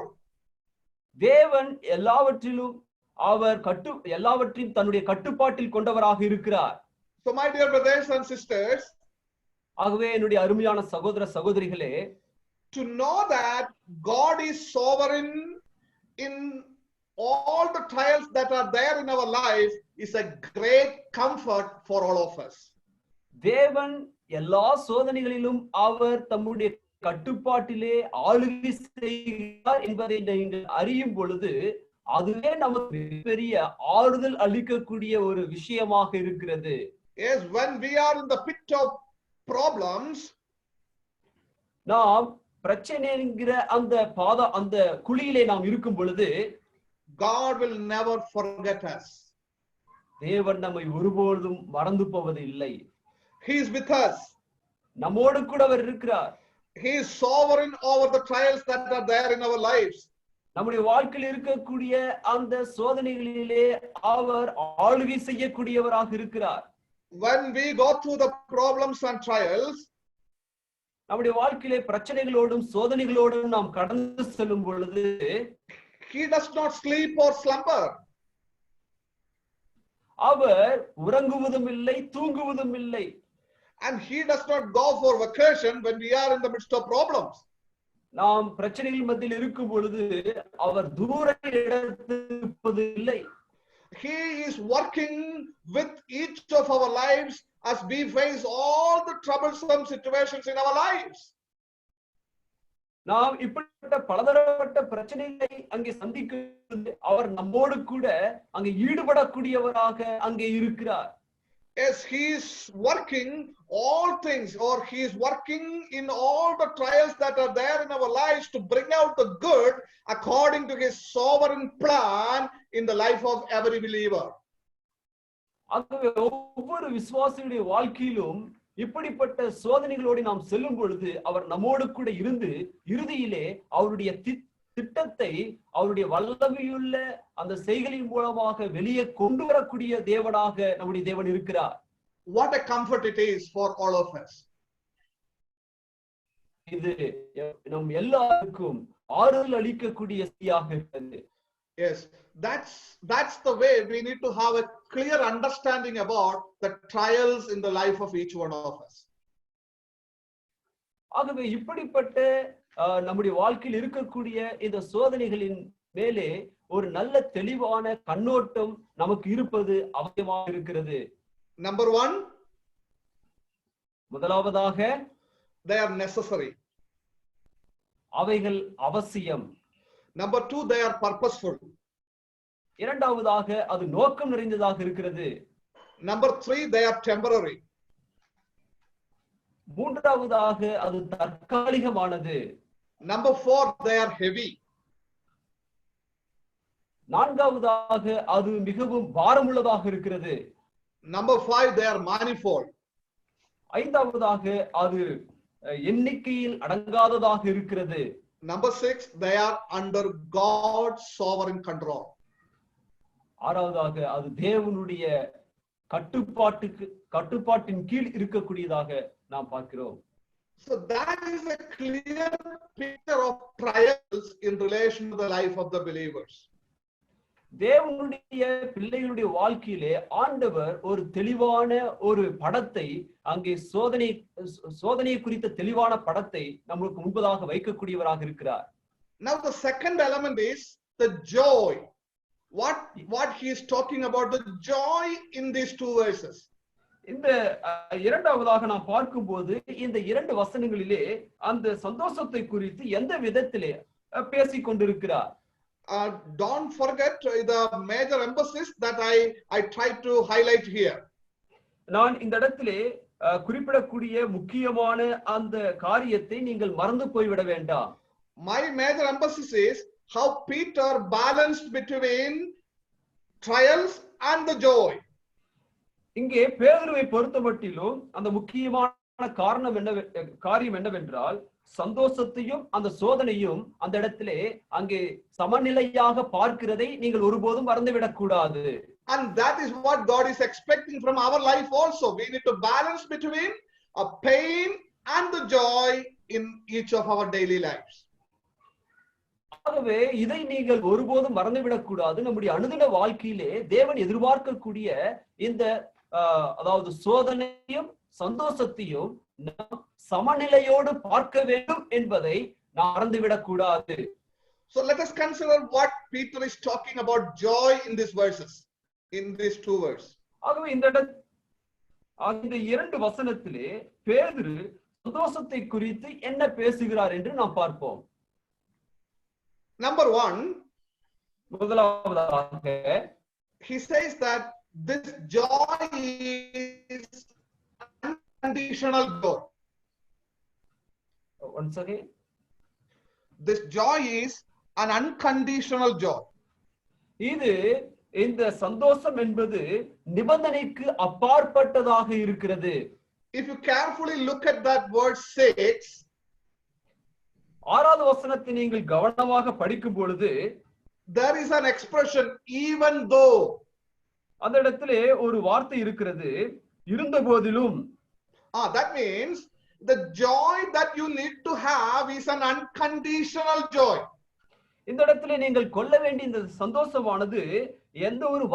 தேவன் எல்லாவற்றிலும் எல்லாவற்றையும் தன்னுடைய கட்டுப்பாட்டில் கொண்டவராக இருக்கிறார். So my dear brothers and sisters, ஆகவே என்னுடைய அருமையான சகோதர சகோதரிகளே, to know that God is sovereign in all the trials that are there in our life is a great comfort for all of us. தேவன் எல்லா சோதனைகளிலும் அவர் தம்முடைய கட்டுப்பாட்டிலே ஆளுகை செய்கிறார் என்பதை நீங்கள் அறியும் பொழுது அதுவே நமக்கு பெரிய ஆறுதல் அளிக்கக்கூடிய ஒரு விஷயமாக இருக்கிறது. Yes, when we are in the pit of problems, நாம் பிரச்சனை என்கிற அந்த குழியிலே நாம் இருக்கும் பொழுது God will never forget us. தேவன் நம்மை ஒருபொழுதும் மறந்து போவது இல்லை. He is with us. நம்மோடு கூட அவர் இருக்கிறார். He is sovereign over the trials that are there in our lives. நம்முடைய வாழ்க்கையில் இருக்கக்கூடிய அந்த சோதனைகளிலே அவர் ஆளுகை செய்யக்கூடியவராக இருக்கிறார். When we go through the problems and trials, நம்முடைய வாழ்க்கையிலே பிரச்சனைகளோடும் சோதனைகளோடும் நாம் கடந்து செல்லும் பொழுது he does not sleep or slumber. அவர் உறங்குவதும் இல்லை, தூங்குவதும் இல்லை. And he does not go for vacation when we are in the midst of problems. நாம் பிரச்சனைகள் மத்தியில் இருக்கும் பொழுது அவர் தூர இடத்துக்கு இல்லை. He is working with each of our lives as we face all the troublesome situations in our lives. நாம் இப்படிப்பட்ட பலதரப்பட்ட பிரச்சனைகளை அங்கே சந்திக்கிறது அவர் நம்மோடு கூட அங்கே ஈடுபடக்கூடியவராக அங்கே இருக்கிறார். Yes, he is working all things, or he is working in all the trials that are there in our lives to bring out the good according to his sovereign plan in the life of every believer. ஆகவே ஒவ்வொரு விசுவாசியுடைய வாழ்க்கையிலும் இப்படிப்பட்ட சோதனைகளோடு நாம் செல்லும் பொழுது அவர் நம்மோடு கூட இருந்து இறுதியிலே அவருடைய திட்டத்தை அவருடைய வல்லமையுள்ள அந்த செய்கைகளின் மூலமாக வெளியே கொண்டு வரக்கூடிய தேவனாக நம்முடைய தேவன் இருக்கிறார். What a comfort it is for all of us. இது நம் எல்லாருக்கும் ஆறுதல் அளிக்கக்கூடிய செய்தியாக இருக்கிறது. Yes, that's the way we need to have a clear understanding about the trials in the life of each one of us. ஆகவே இப்படிப்பட்ட நம்முடைய வாழ்க்கையில் இருக்கக்கூடிய இந்த சோதனைகளின் மேலே ஒரு நல்ல தெளிவான கண்ணோட்டம் நமக்கு இருப்பது அவசியமாக இருக்கிறது. Number 1, முதலாவதாக they are necessary. அவைகள் அவசியம். Number 2, they are purposeful. இரண்டாவதாக அது நோக்கம் நிறைந்ததாக இருக்கிறது. Number 3, they are temporary. மூன்றாவதாக அது தற்காலிகமானது. Number 4, they are heavy. நான்காவதாக அது மிகவும் பாரமுள்ளதாக இருக்கிறது. Number 5, they are manifold. ஐந்தாவதாக அது எண்ணிக்கையில் அடங்காததாக இருக்கிறது. Number 6, they are under God's sovereign control. ஆறாவதாக அது தேவனுடைய கட்டுப்பாட்டின் கீழ் இருக்கக்கூடியதாக நாம் பார்க்கிறோம். So that is a clear picture of trials in relation to the life of the believers. தேவனுடைய பிள்ளைகளுடைய வாழ்க்கையிலே ஆண்டவர் ஒரு தெளிவான ஒரு படத்தை அங்கே சோதனை குறித்த தெளிவான படத்தை நம்மளுக்கு முன்பதாக வைக்கக்கூடியவராக இருக்கிறார். Now the second element is the joy. What he is talking about, the joy in these two verses. இந்த இரண்டாவதாக நாம் பார்க்கும்போது இந்த இரண்டு வசனங்களிலே அந்த சந்தோஷத்தை குறித்து எந்த விதத்திலே பேசிக் கொண்டிருக்கிறார். Don't forget the major emphasis that I try to highlight here. நான் இந்த இடத்திலே குறிப்பிடக்கூடிய முக்கியமான அந்த காரியத்தை நீங்கள் மறந்து போய்விட வேண்டாம். My major emphasis is how Peter balanced between trials and the joy. இங்கே பேதுருவை பொறுத்தமட்டிலும் அந்த முக்கியமான காரியம் என்னவென்றால் சந்தோஷத்தையும் அந்த சோதனையும் அந்த இடத்திலே அங்கே சமநிலையாக பார்க்கிறதை நீங்கள் ஒருபோதும் மறந்துவிடக் கூடாது. And that is what God is expecting from our life also. We need to balance between a pain and the joy in each of our daily lives. ஆகவே இதை நீங்கள் ஒருபோதும் மறந்துவிடக் கூடாது. நம்முடைய அனுதின வாழ்க்கையிலே தேவன் எதிர்பார்க்கக்கூடிய இந்த அதாவது சோதனையும் சந்தோஷத்தையும் சமநிலையோடு பார்க்க வேண்டும் என்பதை நாம் மறந்துவிடக் கூடாது. So let us consider what Peter is talking about joy in these verses, in these two verses. ஆகவே இந்த இரண்டு வசனத்திலே பேதுரு சந்தோஷத்தை குறித்து என்ன பேசுகிறார் என்று நாம் பார்ப்போம். Number 1, முதலாவதாக he says that this joy is unconditional joy. Once again, this joy is an unconditional joy. இது இந்த சந்தோஷம் என்பது நிபந்தனைக்கு அப்பாற்பட்டதாக இருக்கிறது. If you carefully look at that verse 6, ஆறாவது வசனத்தை நீங்கள் கவனமாக படிக்கும் பொழுது there is an expression even though. அந்த இடத்திலே ஒரு வார்த்தை இருக்கிறது, இருந்த போதிலும். That means the joy that you need to have is an unconditional joy. இந்த இடத்திலே நீங்கள் கொள்ள வேண்டிய இந்த சந்தோஷமானது எந்த ஒரு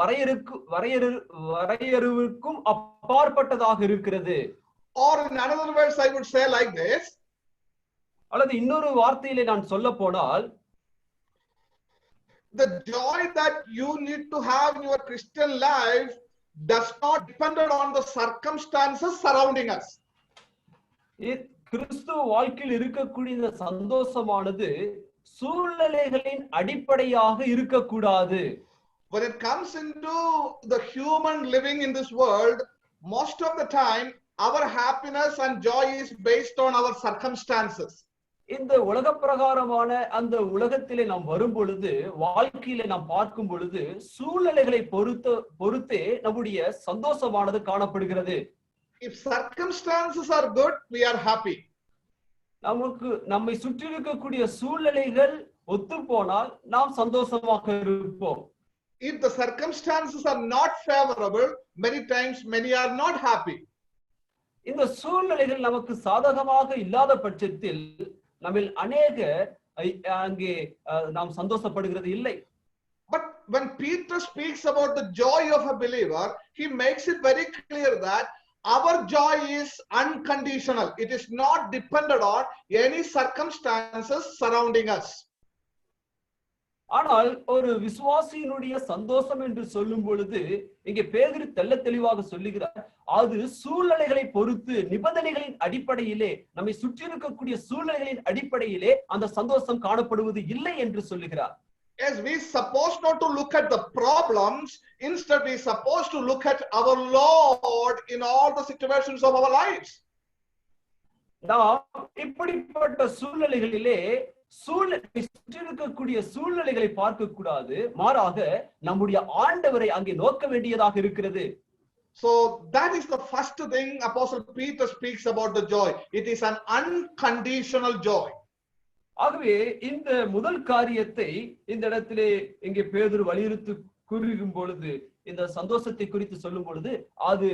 வரையறுவுக்கும் அப்பாற்பட்டதாக இருக்கிறது. Or in another words I would say like this, அல்லது இன்னொரு வார்த்தையிலே நான் சொல்ல போனால் the joy that you need to have in your Christian life does not depend on the circumstances surrounding us. கிறிஸ்துவ வாழ்க்கையில் இருக்கக்கூடிய இந்த சந்தோஷமானது சூழ்நிலைகளின் அடிப்படையாக இருக்கக்கூடாது. When it comes into the human living in this world, most of the time our happiness and joy is based on our circumstances. இந்த உலக பிரகாரமான அந்த உலகத்திலே நாம் வரும் பொழுது, வாழ்க்கையிலே நாம் பார்க்கும் பொழுது சூழ்நிலைகளை பொறுத்தே நம்முடைய சந்தோஷமானது காணப்படுகிறது. If circumstances are good, we are happy. நமக்கு நம்மை சுற்றி இருக்கக்கூடிய சூழ்நிலைகள் ஒத்து போனால் நாம் சந்தோஷமாக இருப்போம். If the circumstances are not favorable, many times many are not happy. இந்த சூழ்நிலைகள் நமக்கு சாதகமாக இல்லாத பட்சத்தில் நம்மில் அநேகர் அங்கே நாம் சந்தோஷப்படுகிறது இல்லை. But when Peter speaks about the joy of a believer, he makes it very clear that our joy is unconditional. It is not dependent on any circumstances surrounding us. ஆனால் ஒரு விசுவாசியினுடைய சந்தோஷம் என்று சொல்லும் பொழுது இங்கே பேதுரு தெள்ள தெளிவாக சொல்லுகிறார், அது சூழ்நிலைகளை பொறுத்து நிபந்தனைகளின் அடிப்படையிலே நம்மை சுற்றி இருக்கக்கூடிய சூழ்நிலைகளின் அடிப்படையிலே அந்த சந்தோஷம் காணப்படுவது இல்லை என்று சொல்லுகிறார். Yes, we supposed not to look at the problems. Instead, we supposed to look at our Lord in all the situations of our lives. நாம் இப்படிப்பட்ட சூழ்நிலைகளிலே சுற்றி இருக்கக்கூடிய சூழ்நிலைகளை பார்க்க கூடாது, மாறாக நம்முடைய ஆண்டவரை அங்கே நோக்க வேண்டியதாக இருக்கிறது. So that is the first thing Apostle Peter speaks about the joy. It is an unconditional joy. ஆகவே இந்த முதல் காரியத்தை இந்த இடத்திலே இங்கே பேதுரு வலியுறுத்தி கூறும் பொழுது, இந்த சந்தோஷத்தை குறித்து சொல்லும் பொழுது அது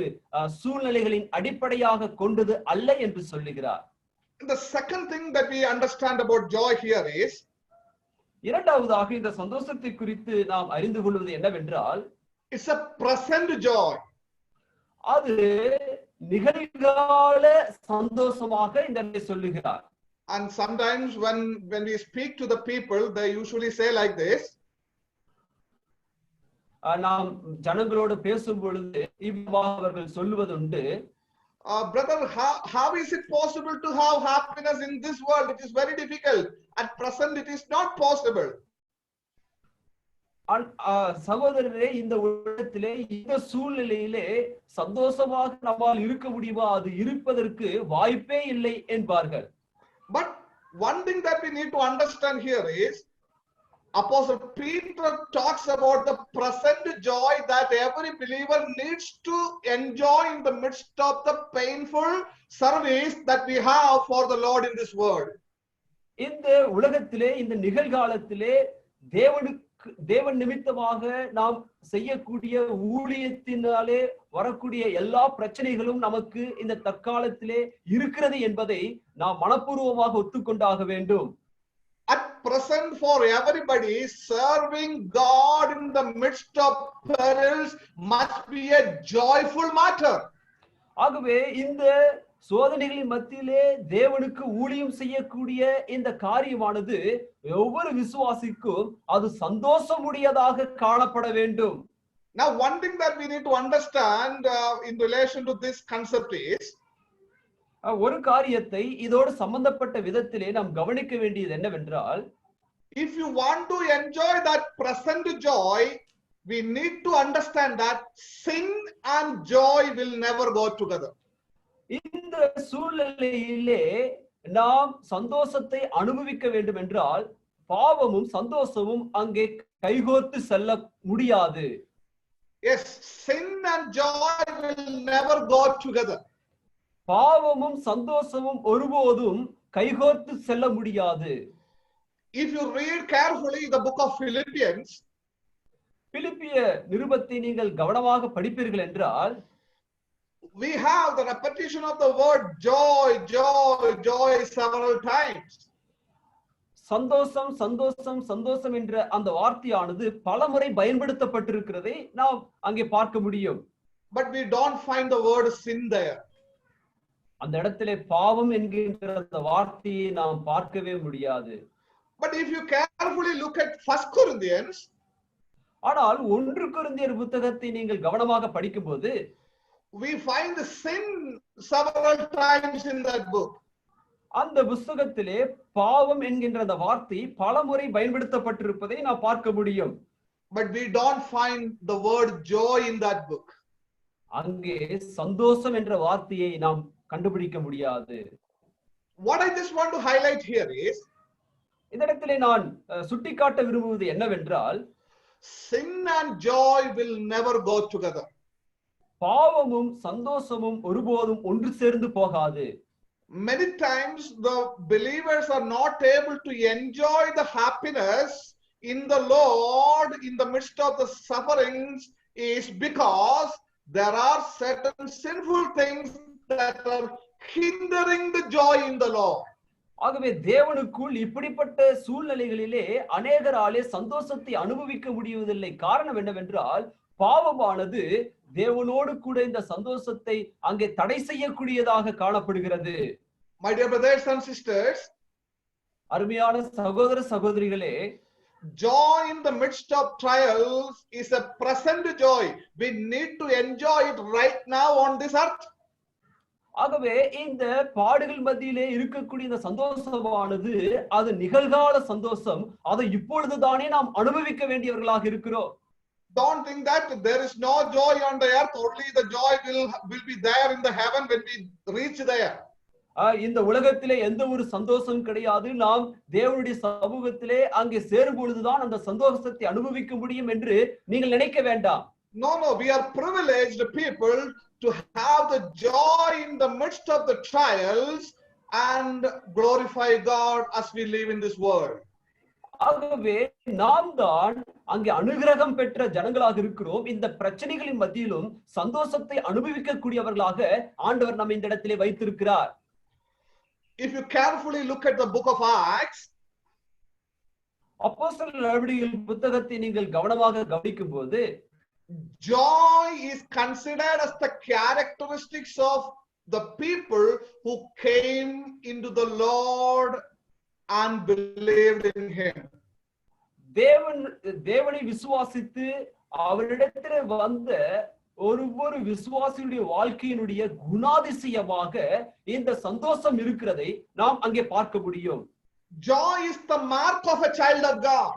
சூழ்நிலைகளின் அடிப்படையாக கொண்டது அல்ல என்று சொல்லுகிறார். The second thing that we understand about joy here is, இரண்டாவதாக இந்த சந்தோஷத்தை குறித்து நாம் அறிந்து கொள்வது என்னவென்றால், it's a present joy. அது நிகழ்கால சந்தோஷமாக இந்த சொல்லுகிறார். And sometimes when we speak to the people, they usually say like this. நாம் ஜனங்களோடு பேசும் பொழுது இவ்வாறு அவர்கள் சொல்லுவதுண்டு, brother, how is it possible to have happiness in this world? It is very difficult. At present, it is not possible. சகோதரரே, இந்த உலகத்திலே இந்த சூழ்நிலையிலே சந்தோஷமாக நம்மால் இருக்க முடியுமா? அது இருப்பதற்கு வாய்ப்பே இல்லை என்பார்கள். But one thing that we need to understand here is, Apostle Peter talks about the present joy that every believer needs to enjoy in the midst of the painful service that we have for the Lord in this world. இந்த உலகத்திலே இந்த நிகழ்காலத்திலே தேவன் நிமித்தமாக நாம் செய்யக்கூடிய ஊழியத்தினாலே வரக்கூடிய எல்லா பிரச்சனைகளும் நமக்கு இந்த தற்காலத்திலே இருக்கிறது என்பதை நாம் மனப்பூர்வமாக ஒத்துக்கொண்டாக வேண்டும். At present, for everybody, serving God in the midst of perils must be a joyful matter. ஆகவே இந்த சோதனைகளின் மத்தியிலே தேவனுக்கு ஊழியம் செய்யக்கூடிய இந்த காரியமானது ஒவ்வொரு விசுவாசிக்கும் அது சந்தோஷமுடையதாக காணப்பட வேண்டும். Now, one thing that we need to understand in relation to this concept is, ஒரு காரியத்தை இதோடு சம்பந்தப்பட்ட விதத்திலே நாம் கவனிக்க வேண்டியது என்னவென்றால், if you want to enjoy that present joy, we need to understand that sin and joy will never go together. இந்த சூழ்நிலையிலே நாம் சந்தோஷத்தை அனுபவிக்க வேண்டும் என்றால் பாவமும் சந்தோஷமும் அங்கே கைகோர்த்து செல்ல முடியாது. Yes, sin and joy will never go together. பாவமும் சந்தோஷமும் ஒருபோதும் கைகோர்த்து செல்ல முடியாது. If you read carefully the book of Philippians, பிலிப்பிய நிருபத்தை நீங்கள் கவனமாக படிப்பீர்கள் என்றால், we have the repetition of the word joy, joy, joy several times. சந்தோஷம் சந்தோஷம் சந்தோஷம் என்ற அந்த வார்த்தையானது பலமுறை பயன்படுத்தப்பட்டிருக்கிறதை நாம் அங்கே பார்க்க முடியும். But we don't find the word sin there. அந்த இடத்திலே பாவம் என்கின்ற அந்த வார்த்தையை நாம் பார்க்கவே முடியாது. But if you carefully look at 1 Corinthians, ஆனால் 1 கொரிந்தியர் புத்தகத்தை நீங்கள் கவனமாக படிக்கும்போது we find the sin several times in that book. அந்த புத்தகத்திலே பாவம் என்கின்ற அந்த வார்த்தை பலமுறை பயன்படுத்தப்பட்டிருப்பதை நாம் பார்க்க முடியும். But we don't find the word joy in that book. அங்கே சந்தோஷம் என்ற வார்த்தையை நாம் கண்டுபிடிக்க முடியாது. What I just want to highlight here is, இந்த இடத்திலே நான் சுட்டிக்காட்ட விரும்புவது என்னவென்றால், sin and joy will never go together. பாவமும் சந்தோஷமும் ஒருபோதும் ஒன்று சேர்ந்து போகாது. Many times the believers are not able to enjoy the happiness in the Lord in the midst of the sufferings is because there are certain sinful things that are hindering the joy in the Lord. ஆகவே தேவனுக்குள் இப்படிப்பட்ட சூழ்நிலைகளிலே அநேகராலே சந்தோஷத்தை அனுபவிக்க முடிவதில்லை. காரணம் என்னவென்றால் பாவமானது தேவனோடு கூட இந்த சந்தோஷத்தை அங்கே தடை செய்யக்கூடியதாக காணப்படுகிறது. My dear brothers and sisters, அருமையான சகோதர சகோதரிகளே, joy in the midst of trials is a present joy. We need to enjoy it right now on this earth. ஆகவே இந்த பாடுகள் மத்தியிலே இருக்கக்கூடிய இந்த சந்தோஷமானது அது நிகழ்கால சந்தோஷம். அதை இப்பொழுதுதானே நாம் அனுபவிக்க வேண்டியவர்களாக இருக்கிறோம். Don't think that there is no joy on the earth. Only the joy will be there in the heaven when we reach there. இந்த உலகத்திலே எந்த ஒரு சந்தோஷம் கிடையாது. நாம் தேவனுடைய சமூகத்திலே அங்கே சேரும் பொழுதுதான் அந்த சந்தோஷத்தை அனுபவிக்க முடியும் என்று நீங்கள் நினைக்க வேண்டாம். No, we are privileged people to have the joy in the midst of the trials and glorify God as we live in this world. ஆகவே நாம் தான் அங்கே அனுகிரகம் பெற்ற ஜனங்களாக இருக்கிறோம். இந்த பிரச்சனைகளின் மத்தியிலும் சந்தோஷத்தை அனுபவிக்கக்கூடியவர்களாக ஆண்டவர் நம்ம இந்த இடத்திலே வைத்திருக்கிறார். If you carefully look at the book of Acts, அப்போஸ்தலர் நடவடிக்கைகள் புத்தகத்தை நீங்கள் கவனமாக கவனிக்கும் போது joy is considered as the characteristics of the people who came into the Lord and believed in him. தேவனை விசுவாசித்து அவரிடத்தில் வந்த ஒவ்வொரு விசுவாசியுடைய வாழ்க்கையினுடைய குணாதிசயமாக இந்த சந்தோஷம் இருக்கிறதை நாம் அங்கே பார்க்க முடியும். Joy is the mark of a child of God.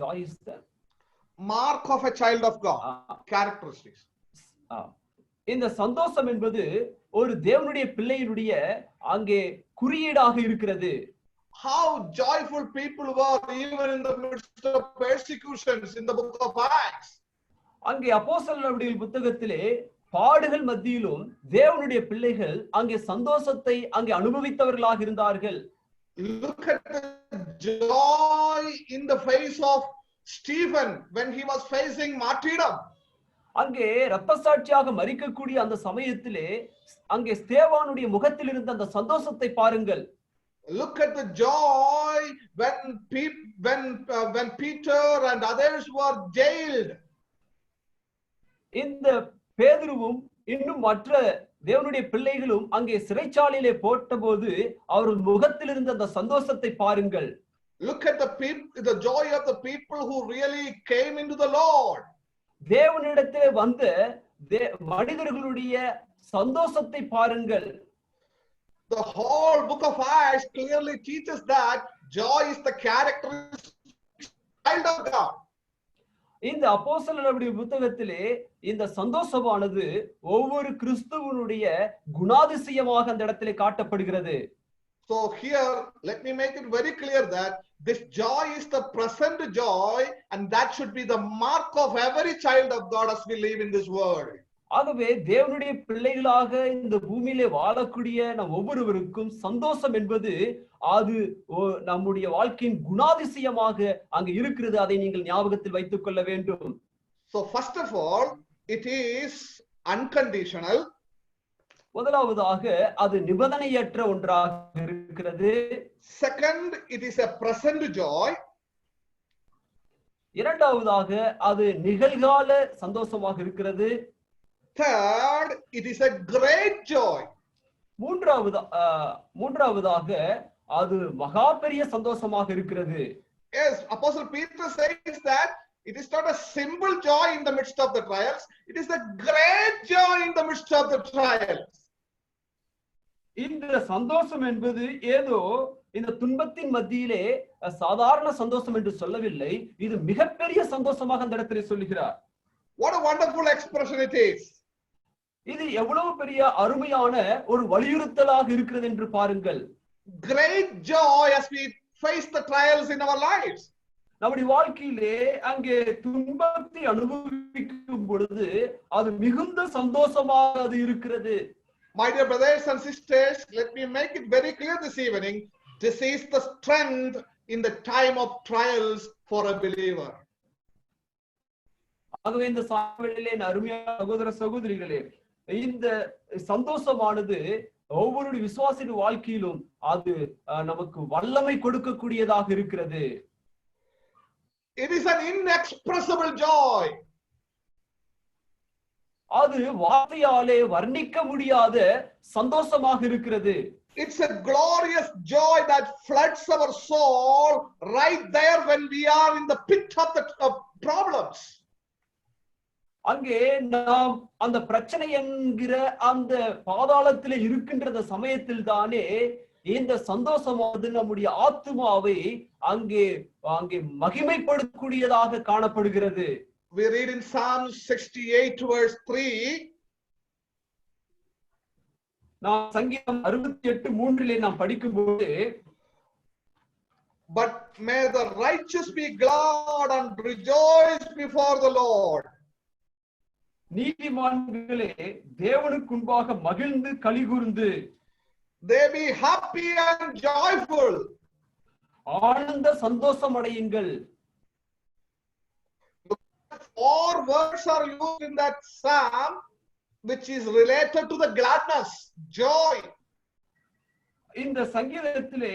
Joy is the mark of a child of God. Characteristics. இந்த சந்தோஷம் என்பது ஒரு தேவனுடைய பிள்ளையினுடைய அங்கே குறியீடாக இருக்கிறது. How joyful people were even in the midst of persecutions in the book of Acts. அங்கே அப்போஸ்தலர் நடவடிக்கைகள் புத்தகத்திலே பாடுகள் மத்தியிலும் தேவனுடைய பிள்ளைகள் அங்கே சந்தோஷத்தை அங்கே அனுபவித்தவர்களாக இருந்தார்கள். Look at the joy in the face of Stephen when he was facing martyrdom. அங்கே இரத்த சாட்சியாக மரிக்கக்கூடிய அந்த சமயத்திலே அங்கே ஸ்தேவானுடைய முகத்தில் இருந்த அந்த சந்தோஷத்தை பாருங்கள். Look at the joy when Peter and others were jailed. இந்த பேதுருவும் இன்னும் மற்ற தேவனுடைய பிள்ளைகளும் அங்கே சிறைச்சாலையிலே போட்டபோது அவர்கள் முகத்தில் இருந்த அந்த சந்தோஷத்தை பாருங்கள். Look at the joy of the people who really came into the Lord. தேவனிடத்திலே வந்த மனிதர்களுடைய சந்தோஷத்தை பாருங்கள். The whole book of Acts clearly teaches that joy is the characteristic child of God. இந்த அப்போஸ்தலர் நடவடிக்கைகள் புத்தகத்திலே இந்த சந்தோஷமானது ஒவ்வொரு கிறிஸ்துவனுடைய குணாதிசயமாக அந்த இடத்திலே காட்டப்படுகிறது. So here, let me make it very clear that this joy is the present joy, and that should be the mark of every child of God as we live in this world. ஆகவே தேவனுடைய பிள்ளைகளாக இந்த பூமியிலே வாழக்கூடிய நம் ஒவ்வொருவருக்கும் சந்தோஷம் என்பது அது நம்முடைய வாழ்க்கையின் குணாதிசயமாக அங்கு இருக்கிறது. அதை நீங்கள் ஞாபகத்தில் வைத்துக் கொள்ள வேண்டும். So first of all, it is unconditional. முதலாவதாக அது நிபந்தனையற்ற ஒன்றாக இருக்கிறது. Second, it is a present joy. இரண்டாவதாக அது நிகழ்கால சந்தோஷமாக இருக்கிறது. Third, it is a great joy. மூன்றாவதாக அது மகா பெரிய சந்தோஷமாக இருக்கிறது. Yes, Apostle Peter says that it is not a simple joy in the midst of the trials, it is a great joy in the midst of the trials. இந்த சந்தோஷம் என்பது ஏதோ இந்த துன்பத்தின் மத்தியிலே சாதாரண சந்தோஷம் என்று சொல்லவில்லை, இது மிகப்பெரிய சந்தோஷமாக அந்த இடத்திலே சொல்லுகிறார். What a wonderful expression it is. இது எவ்வளவு பெரிய அருமையான ஒரு வலியுறுத்தலாக இருக்கிறது என்று பாருங்கள். Great joy as we face the trials in our lives. நம்முடைய வாழ்க்கையிலே அங்கே துன்பத்தை அனுபவிக்கும் பொழுது அது மிகுந்த சந்தோஷமாக அது இருக்கிறது. My dear brothers and sisters, let me make it very clear this evening. This is the strength in the time of trials for a believer. ஆகவே இந்த சாயலிலே அருமையான சகோதர சகோதரிகளே, இந்த சந்தோஷமானது ஒவ்வொரு விசுவாசின் வாழ்க்கையிலும் அது நமக்கு வல்லமை கொடுக்கக்கூடியதாக இருக்கிறது. It is an inexpressible joy. அது வார்த்தையாலே வர்ணிக்க முடியாத சந்தோஷமாக இருக்கிறது. It's a glorious joy that floods our soul right there when we are in the pit of the problems. அங்கே நாம் அந்த பிரச்சனை என்கிற அந்த பாதாளத்தில் இருக்கின்ற சமயத்தில் தானே இந்த சந்தோஷமானது நம்முடைய ஆத்துமாவை அங்கே அங்கே மகிமைப்படுத்தக்கூடியதாக காணப்படுகிறது. We read in Psalm 68 verse 3. நாம் சங்கீதம் 68:3 நாம் படிக்கும்போது, but may the righteous be glad and rejoice before the Lord. நீதிமான்களே தேவனுக்கு முன்பாக மகிழ்ந்து களிகூர்ந்து, they be happy and joyful. ஆனந்த சந்தோஷம் அடையுங்கள். Four words are used in that psalm which is related to the gladness, joy. இந்த சங்கீதத்திலே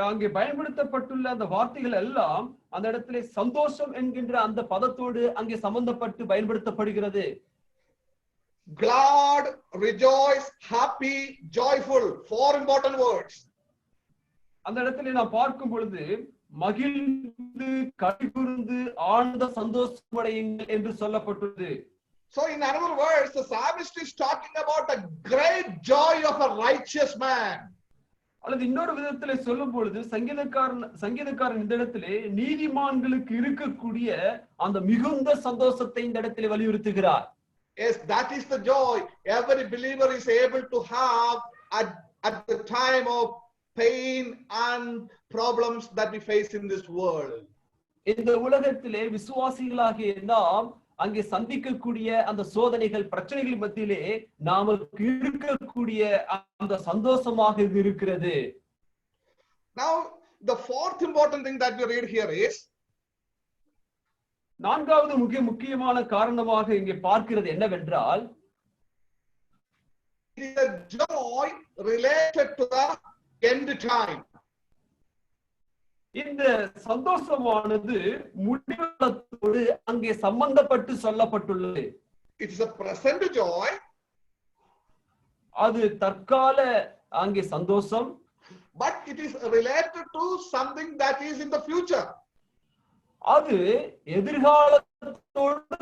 அங்கே பயன்படுத்தப்பட்டுள்ள அந்த வார்த்தைகள் எல்லாம் அந்த இடத்திலே சந்தோஷம் என்கின்ற அந்த பதத்தோடு அங்கே சம்பந்தப்பட்டு பயன்படுத்தப்படுகிறது. Glad, rejoice, happy, joyful, four important words. அந்த இடத்திலே நாம் பார்க்கும் பொழுது மகிழ்ந்து களிகூர்ந்து ஆனந்த சந்தோஷம் அடையுங்கள் என்று சொல்லப்பட்டது. So in other words, the psalmist is talking about the great joy of a righteous man. அல்லது இன்னொரு விதத்திலே சொல்லும் பொழுது சங்கீதக்காரன் இந்த இடத்திலே நீதிமான்களுக்கு இருக்கக்கூடிய அந்த மிகுந்த சந்தோஷத்தை இந்த இடத்திலே வலியுறுத்துகிறார். Yes, that is the joy every believer is able to have at the time of pain and problems that we face in this world. இந்த உலகத்திலே விசுவாசிகளாகிய நாம் அங்கே சந்திக்கக்கூடிய அந்த சோதனைகள் பிரச்சனைகள் மத்தியிலே நமக்கு இருக்கக்கூடிய அந்த சந்தோஷமாக இது இருக்கிறது. Now the fourth important thing that we read here is, நான்காவது முக்கியமான காரணமாக இங்கே பார்க்கிறது என்னவென்றால், it is a joy related to the end time. இந்த சந்தோஷமானது முடிவுகளோடு அங்கே சம்பந்தப்பட்டு சொல்லப்பட்டுள்ளது. It is a present joy. அது தற்கால அங்கே சந்தோஷம். But it is related to something that is in the future. அது எதிர்காலத்தோடு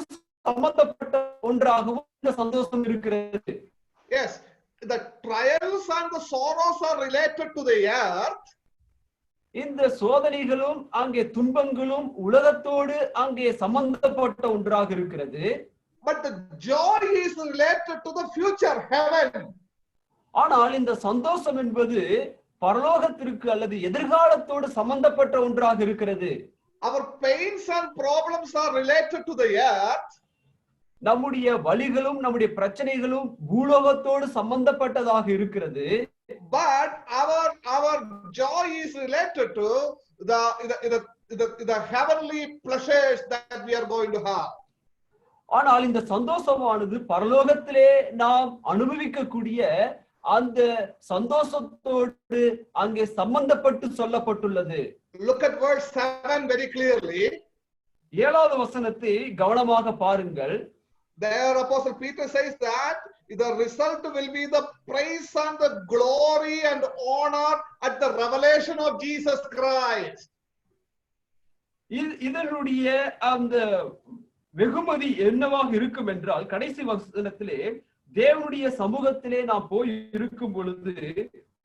சம்பந்தப்பட்ட ஒன்றாகவும் இந்த சந்தோஷம் இருக்கிறது. Yes, the trials and the sorrows are related to the earth. இந்த சோதனைகளும் அங்கே துன்பங்களும் உலகத்தோடு அங்கே சம்பந்தப்பட்ட ஒன்றாக இருக்கிறது. But the joy is related to the future heaven. ஆனால் இந்த சந்தோஷம் என்பது பரலோகத்திற்கு அல்லது எதிர்காலத்தோடு சம்பந்தப்பட்ட ஒன்றாக இருக்கிறது. Our pains and problems are related to the earth. நம்முடைய வலிகளும் நம்முடைய பிரச்சனைகளும் பூலோகத்தோடு சம்பந்தப்பட்டதாக இருக்கிறது. But our joy is related to the heavenly pleasures that we are going to have. ஆனால் இந்த சந்தோஷமானது பரலோகத்திலே நாம் அனுபவிக்கக்கூடிய அந்த சந்தோஷத்தோடு அங்கே சம்பந்தப்பட்டு சொல்லப்பட்டுள்ளது. Look at verse 7 very clearly. 7வது வசனத்தை கவனமாக பாருங்கள். There Apostle Peter says that the result will be the praise and the glory and honor at the revelation of Jesus Christ. இதனுடைய அந்த வெகுமதி என்னவாக இருக்கும் என்றால், கடைசி வசனத்திலே தேவனுடைய சமூகத்திலே நாம் போய் இருக்கும் பொழுது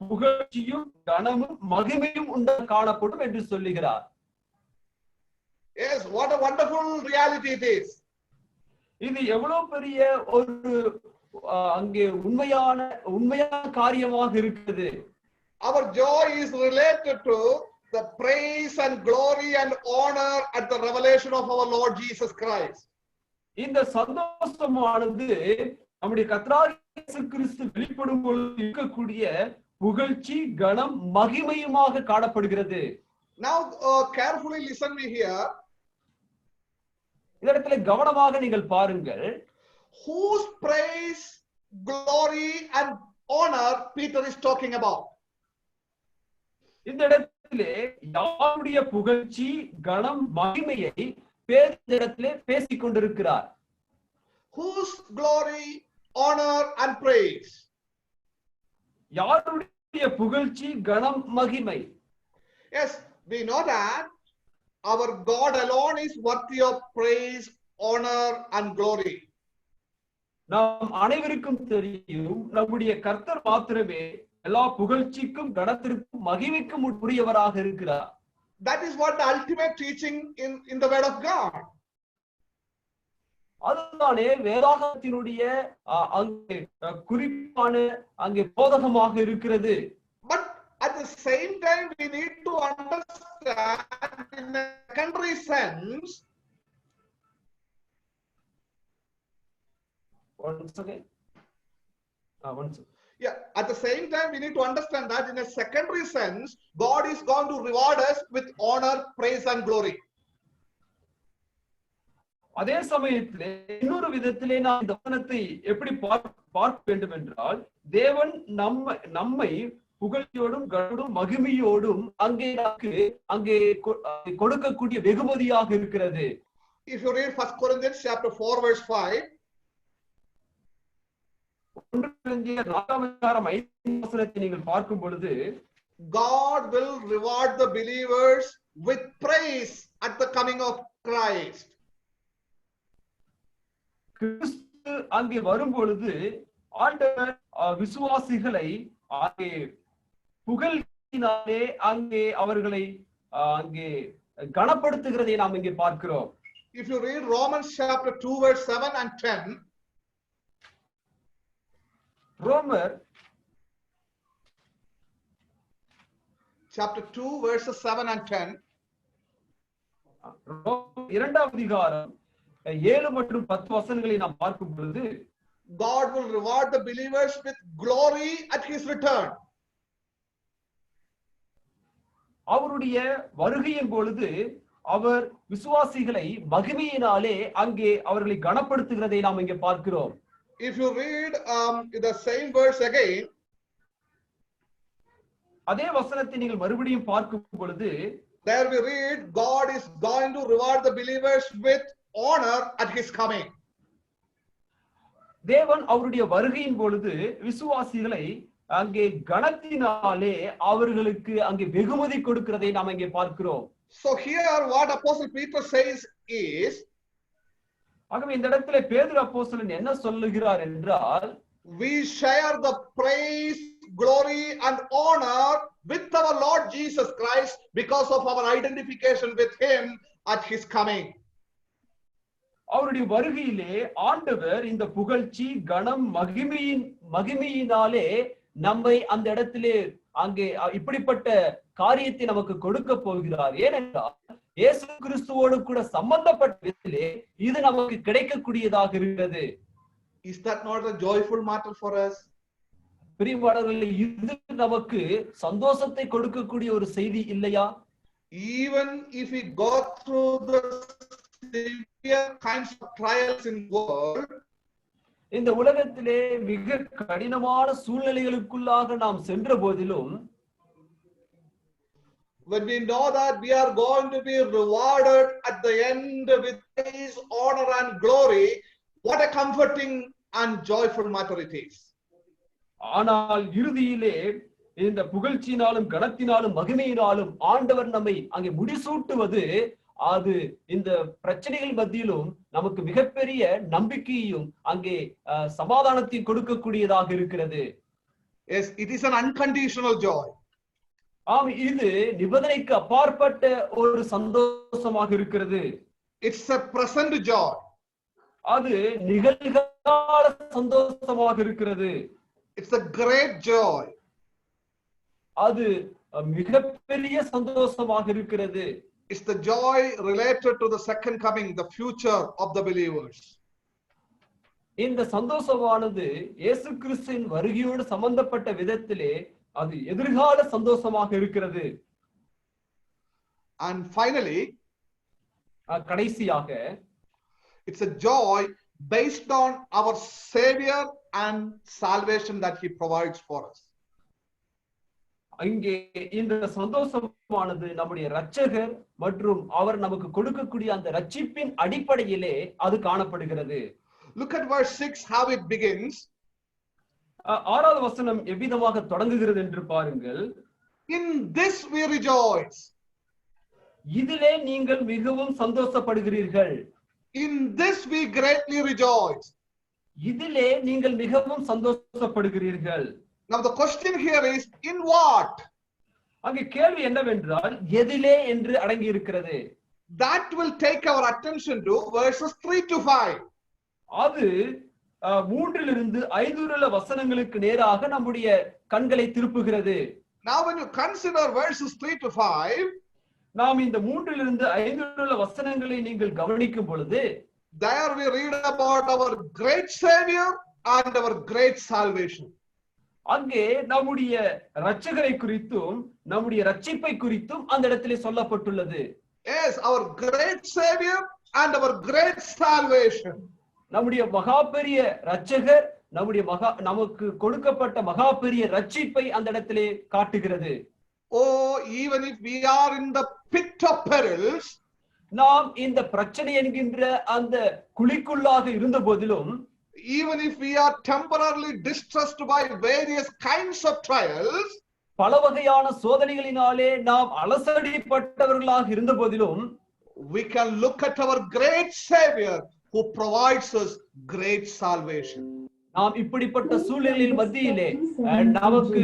புகழ்ச்சியும் கனமும் மகிமையும் உண்டாக காணப்படும் என்று சொல்லுகிறார். Yes, what a wonderful reality it is. இது எவ்வளவு பெரிய ஒரு அங்கே உண்மையான காரியமாக இருக்குது. Our joy is related to the praise and glory and honor at the revelation of our Lord Jesus Christ. இந்த சந்தோஷமானது நம்முடைய கர்த்தராகிய இயேசு கிறிஸ்து வெளிப்படும் பொழுது இருக்கக்கூடிய புகழ்ச்சி கனம் மகிமையுமாக காணப்படுகிறது. Now carefully listen me here. இந்த இடத்துல கவனமாக நீங்கள் பாருங்கள். Whose praise, glory and honor Peter is talking about? இந்த இடத்திலே யாருடைய புகழ்ச்சி கனம் மகிமையை பேதுரு இந்த இடத்திலே பேசிக் கொண்டிருக்கிறார். Whose glory, honor and praise? யாருடைய புகழ்ச்சி கனம் மகிமை? Yes, we know that our God alone is worthy of praise, honor and glory. நாம் அனைவருக்கும் தெரியும் நம்முடைய கர்த்தர் மாத்திரமே எல்லா புகழ்ச்சிக்கும் கனத்திற்கும் மகிமைக்கும் உரியவராக இருக்கிறார். That is what the ultimate teaching in the word of God. அதுதானே வேதாகமத்தினுடைய அங்கே குறிப்பான அங்கே போதகமாக இருக்கிறது. But at the same time we need to understand in a secondary sense. Once again. Yeah, at the same time we need to understand that in a secondary sense God is going to reward us with honor, praise and glory. அதே சமயத்திலே இன்னொரு விதத்திலே நாம் இந்த வசனத்தை எப்படி பார்க்க வேண்டும் என்றால் தேவன் நம்மை புகழ்ச்சியோடும் கனோடும் மகிமையோடும் அங்கே கொடுக்கக்கூடிய வெகுமதியாக இருக்கிறது. If you read 1 Corinthians chapter 4 verse 5, 1 கொரிந்தியர் 4:5 நீங்கள் பார்க்கும் பொழுது God will reward the believers with praise at the coming of Christ. கிறிஸ்து அங்கே வரும் பொழுது ஆண்டவர் விசுவாசிகளை அங்கே புகழ்ச்சியினாலே அங்கே அவர்களை அங்கே கனப்படுத்துகிறதை நாம் இங்கே பார்க்கிறோம். If you read Romans chapter 2 verse 7 and 10, ரோமர் chapter 2 verses 7 and 10, இரண்டாம் அதிகாரம் 7 மற்றும் 10 வசனங்களை நாம் பார்க்கும் பொழுது God will reward the believers with glory at his return. அவருடைய வருகையின் பொழுது அவர் விசுவாசிகளை மகிமையினாலே அங்கே அவர்களை கனப்படுத்துகிறதை நாம் இங்கே பார்க்கிறோம். If you read the same verse again, அதே வசனத்தை நீங்கள் மறுபடியும் பார்க்கும் பொழுது there we read God is going to reward the believers with honor at his coming. தேவன் அவருடைய வருகையின் பொழுது விசுவாசிகளை அங்கே கனத்தினாலே அவர்களுக்கு அங்கே வெகுமதி கொடுக்கிறதை நாம் இங்கே பார்க்கிறோம். So here what Apostle Peter says is, ஆகவே இந்த இடத்துல பேதுரு அப்போஸ்தலன் என்ன சொல்லுகிறார் என்றால் we share the praise, glory and honor with our Lord Jesus Christ because of our identification with him at his coming. அவருடைய வருகையிலே ஆண்டவர் இந்த புகழ்ச்சி கனம் மகிமையினாலே நம்மை அந்த இடத்திலே அங்கே இப்படிப்பட்ட காரியத்தை நமக்கு கொடுக்க போகிறார். ஏனென்றால் இயேசு கிறிஸ்துவோடு கூட சம்பந்தப்பட்ட விதத்திலே இது நமக்கு கிடைக்கக்கூடியதாக இருக்கிறது. Is that not a joyful matter for us? பிரியமானவர்களே, இது நமக்கு சந்தோஷத்தை கொடுக்கக்கூடிய ஒரு செய்தி இல்லையா? Even if we go through the severe kinds of trials in world, இந்த உலகத்திலே மிக கடினமான சூழ்நிலைகளுக்குள்ளாக நாம் சென்ற போதிலும் when we know that we are going to be rewarded at the end with praise, honor and glory, what a comforting and joyful matter it is. ஆனால் இறுதியிலே இந்த புகழ்ச்சியினாலும் கனத்தினாலும் மகிமையினாலும் ஆண்டவர் நம்மை அங்கே முடிசூட்டுவது அது இந்த பிரச்சனைகள் மத்தியிலும் நமக்கு மிகப்பெரிய நம்பிக்கையும் அங்கே சமாதானத்தையும் கொடுக்கக்கூடியதாக இருக்கிறது. Yes, it is an unconditional joy. ஆம், இது நிபந்தனைக்கு அப்பாற்பட்ட ஒரு சந்தோஷமாக இருக்கிறது. It's a present joy. அது நிகழ்கால சந்தோஷமாக இருக்கிறது. It's a great joy. அது மிகப்பெரிய சந்தோஷமாக இருக்கிறது. It's the joy related to the second coming, the future of the believers. இந்த சந்தோஷமானது இயேசு கிறிஸ்துவின் வருகையோடு சம்பந்தப்பட்ட விதத்திலே அது எதிர்கால சந்தோஷமாக இருக்கிறது. And finally, கடைசியாக it's a joy based on our Savior and salvation that He provides for us. அங்கே இந்த சந்தோஷமானது நம்முடைய இரட்சகர் மற்றும் அவர் நமக்கு கொடுக்கக்கூடிய அந்த ரட்சிப்பின் அடிப்படையிலே அது காணப்படுகிறது. Look at verse 6, how it begins. 6வது வசனம் எவ்விதமாக தொடங்குகிறது என்று பாருங்கள். In this we rejoice. இதிலே நீங்கள் மிகவும் சந்தோஷப்படுகிறீர்கள். In this we greatly rejoice. இதிலே நீங்கள் மிகவும் சந்தோஷப்படுகிறீர்கள். Now the question here is, in what? அங்கே கேள்வி என்னவென்றால் எதிலே என்று அடங்கி இருக்கிறது. That will take our attention to verses 3 to 5. அது 3 to 5 வசனங்களுக்கு நேராக நம்முடைய கண்களை திருப்புகிறது. Now when you consider verses 3 to 5, நாம் இந்த 3 to 5 வசனங்களை நீங்கள் கவனிக்கும் பொழுது there we read about our great Savior and our great salvation. அங்கே நம்முடைய இரட்சகரை குறித்தும் நம்முடைய ரட்சிப்பை குறித்தும் அந்த இடத்திலே சொல்லப்பட்டுள்ளது. Yes, our great Savior and our great salvation. நம்முடைய மகாபெரிய இரட்சகர் நம்முடைய நமக்கு கொடுக்கப்பட்ட மகாபெரிய ரட்சிப்பை அந்த இடத்திலே காட்டுகிறது. Oh, even if we are in the pit of perils, நாம் இந்த பிரச்சனை என்கின்ற அந்த குழிக்குள்ளாக இருந்த போதிலும், even if we are temporarily distressed by various kinds of trials, பல வகையான சோதனைகளினாலே நாம் அலசடிப்பட்டவர்களாக இருந்த போதிலும், we can look at our great Savior who provides us great salvation. நாம் இப்படிப்பட்ட சூழ்நிலையில் மத்தியிலே நமக்கு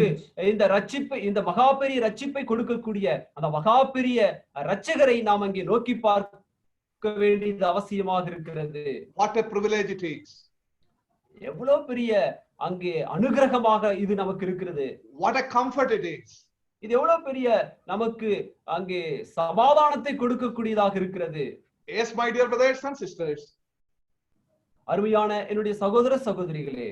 இந்த ரட்சிப்பை, இந்த மகாபெரிய ரட்சிப்பை கொடுக்கக்கூடிய அந்த மகாபெரிய இரட்சகரை நாம் அங்கே நோக்கி பார்க்க வேண்டியது அவசியமாக இருக்கிறது. What a privilege it is. எவ்வளவு பெரிய அங்கே அனுகிரகமாக இது நமக்கு இருக்கிறது. What a comfort it is. இது எவ்வளவு பெரிய நமக்கு அங்கே சமாதானத்தை கொடுக்கக்கூடியதாக இருக்கிறது. Yes, my dear brothers and sisters. அருமையான என்னுடைய சகோதர சகோதரிகளே,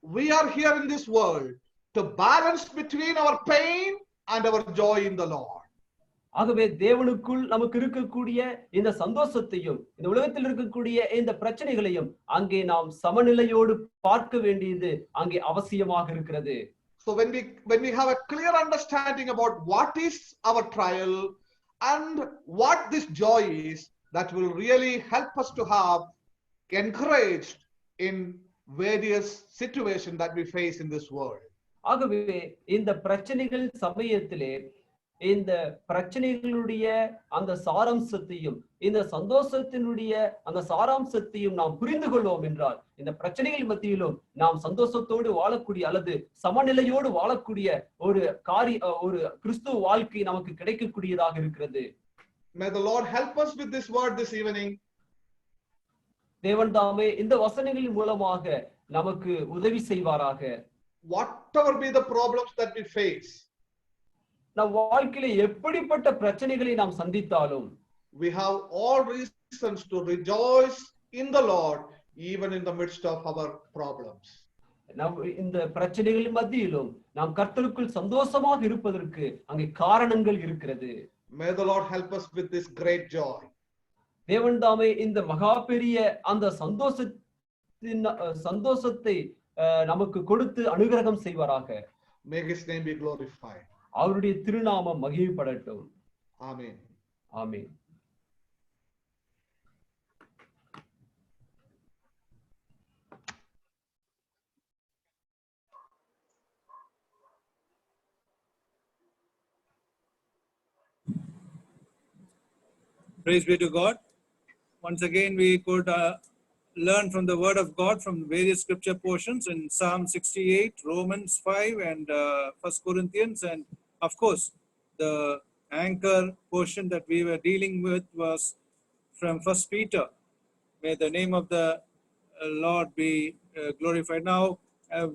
we are here in this world to balance between our pain and our joy in the Lord. ஆகவே தேவனுக்குள் நமக்கு இருக்கக்கூடிய இந்த சந்தோஷத்தையும் இந்த உலகத்தில் இருக்கக்கூடிய இந்த பிரச்சனைகளையும் அங்கே நாம் சமநிலையோடு பார்க்க வேண்டியது அங்கே அவசியமாக இருக்கிறது. So when we have a clear understanding about what is our trial and what this joy is, that will really help us to have encouraged in various situations that we face in this world. ஆகவே இந்த பிரச்சனைகள் சமயத்திலே இந்த பிரச்சனைகளுடைய அந்த சாராம்சத்தையும் இந்த சந்தோஷத்தினுடைய அந்த சாராம்சத்தையும் நாம் புரிந்து கொள்வோம் என்றால், இந்த பிரச்சனைகள் மத்தியிலும் நாம் சந்தோஷத்தோடு வாழக்கூடிய அல்லது சமநிலையோடு வாழக்கூடிய ஒரு கிறிஸ்துவ வாழ்க்கை நமக்கு கிடைக்கக்கூடியதாக இருக்கிறது. May the Lord help us with this word this evening. தேவன் தாமே இந்த வசனங்களின் மூலமாக நமக்கு உதவி செய்வாராக. Whatever be the problems that we face, நம் வாழ்க்கையில எப்படிப்பட்ட பிரச்சனைகளை நாம் சந்தித்தாலும், we have all reasons to rejoice in the Lord even in the midst of our problems. இந்த பிரச்சனைகளின் மத்தியிலும் நாம் கர்த்தருக்குள் சந்தோஷமாக இருப்பதற்கு அங்கே காரணங்கள் இருக்கிறது. May the Lord help us with this great joy. தேவன் தாமே இந்த மகா பெரிய அந்த சந்தோஷத்தை நமக்கு கொடுத்து அனுகிரகம் செய்வாராக. May his name be glorified. அவருடைய திருநாமம் மகிமைப்படட்டும். Amen. Amen. Praise be to God. Once again, we could learn from the word of God from various scripture portions in Psalm 68, Romans 5, and 1 Corinthians. And of course, the anchor portion that we were dealing with was from 1 Peter. May the name of the Lord be glorified. Now,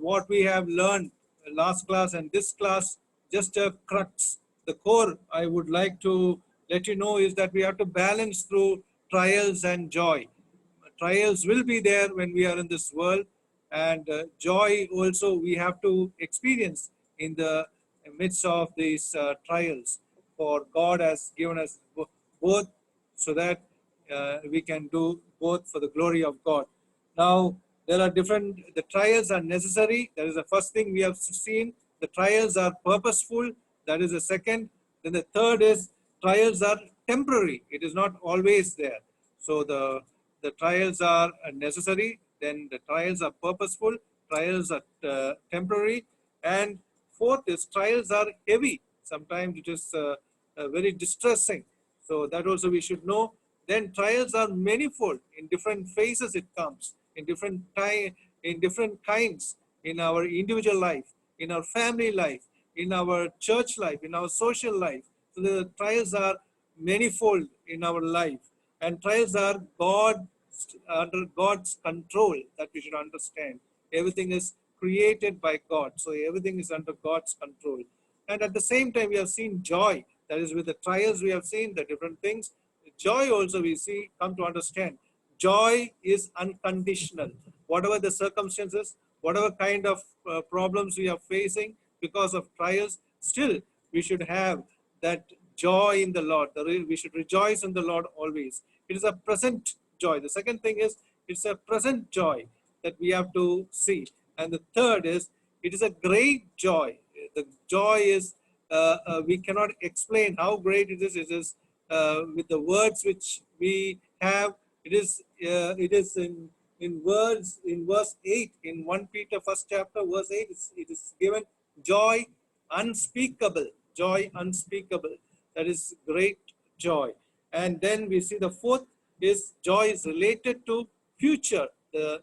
what we have learned last class and this class, just a crux the core I would like to let you know is that we have to balance through trials and joy. Trials will be there when we are in this world, and joy also we have to experience in the midst of these trials. For God has given us both, so that we can do both for the glory of God. Now, there are different, the trials are necessary. That is the first thing we have seen. The trials are purposeful. That is the second. Then the third is trials are temporary. It is not always there. So the trials are necessary. Then the trials are purposeful. Trials are temporary. And fourth is trials are heavy. Sometimes it is very distressing. So that also we should know. Then trials are manifold. In different phases it comes, in different time, in different kinds, in our individual life, in our family life, in our church life, in our social life. So the trials are manifold in our life, and trials are under God's control. That we should understand. Everything is created by God, so everything is under God's control. And at the same time, we have seen joy. That is, with the trials we have seen the different things. Joy also we see, come to understand. Joy is unconditional. Whatever the circumstances, whatever kind of problems we are facing because of trials, still we should have that joy in the Lord. We should rejoice in the Lord always. It is a present joy. The second thing is, it's a present joy that we have to see. And the third is, it is a great joy. The joy is, we cannot explain how great it is. It is with the words which we have. It is in words, in verse 8, in 1 Peter first chapter, verse 8, it is given joy unspeakable, joy unspeakable. That is great joy. And then we see the fourth is joy is related to future, the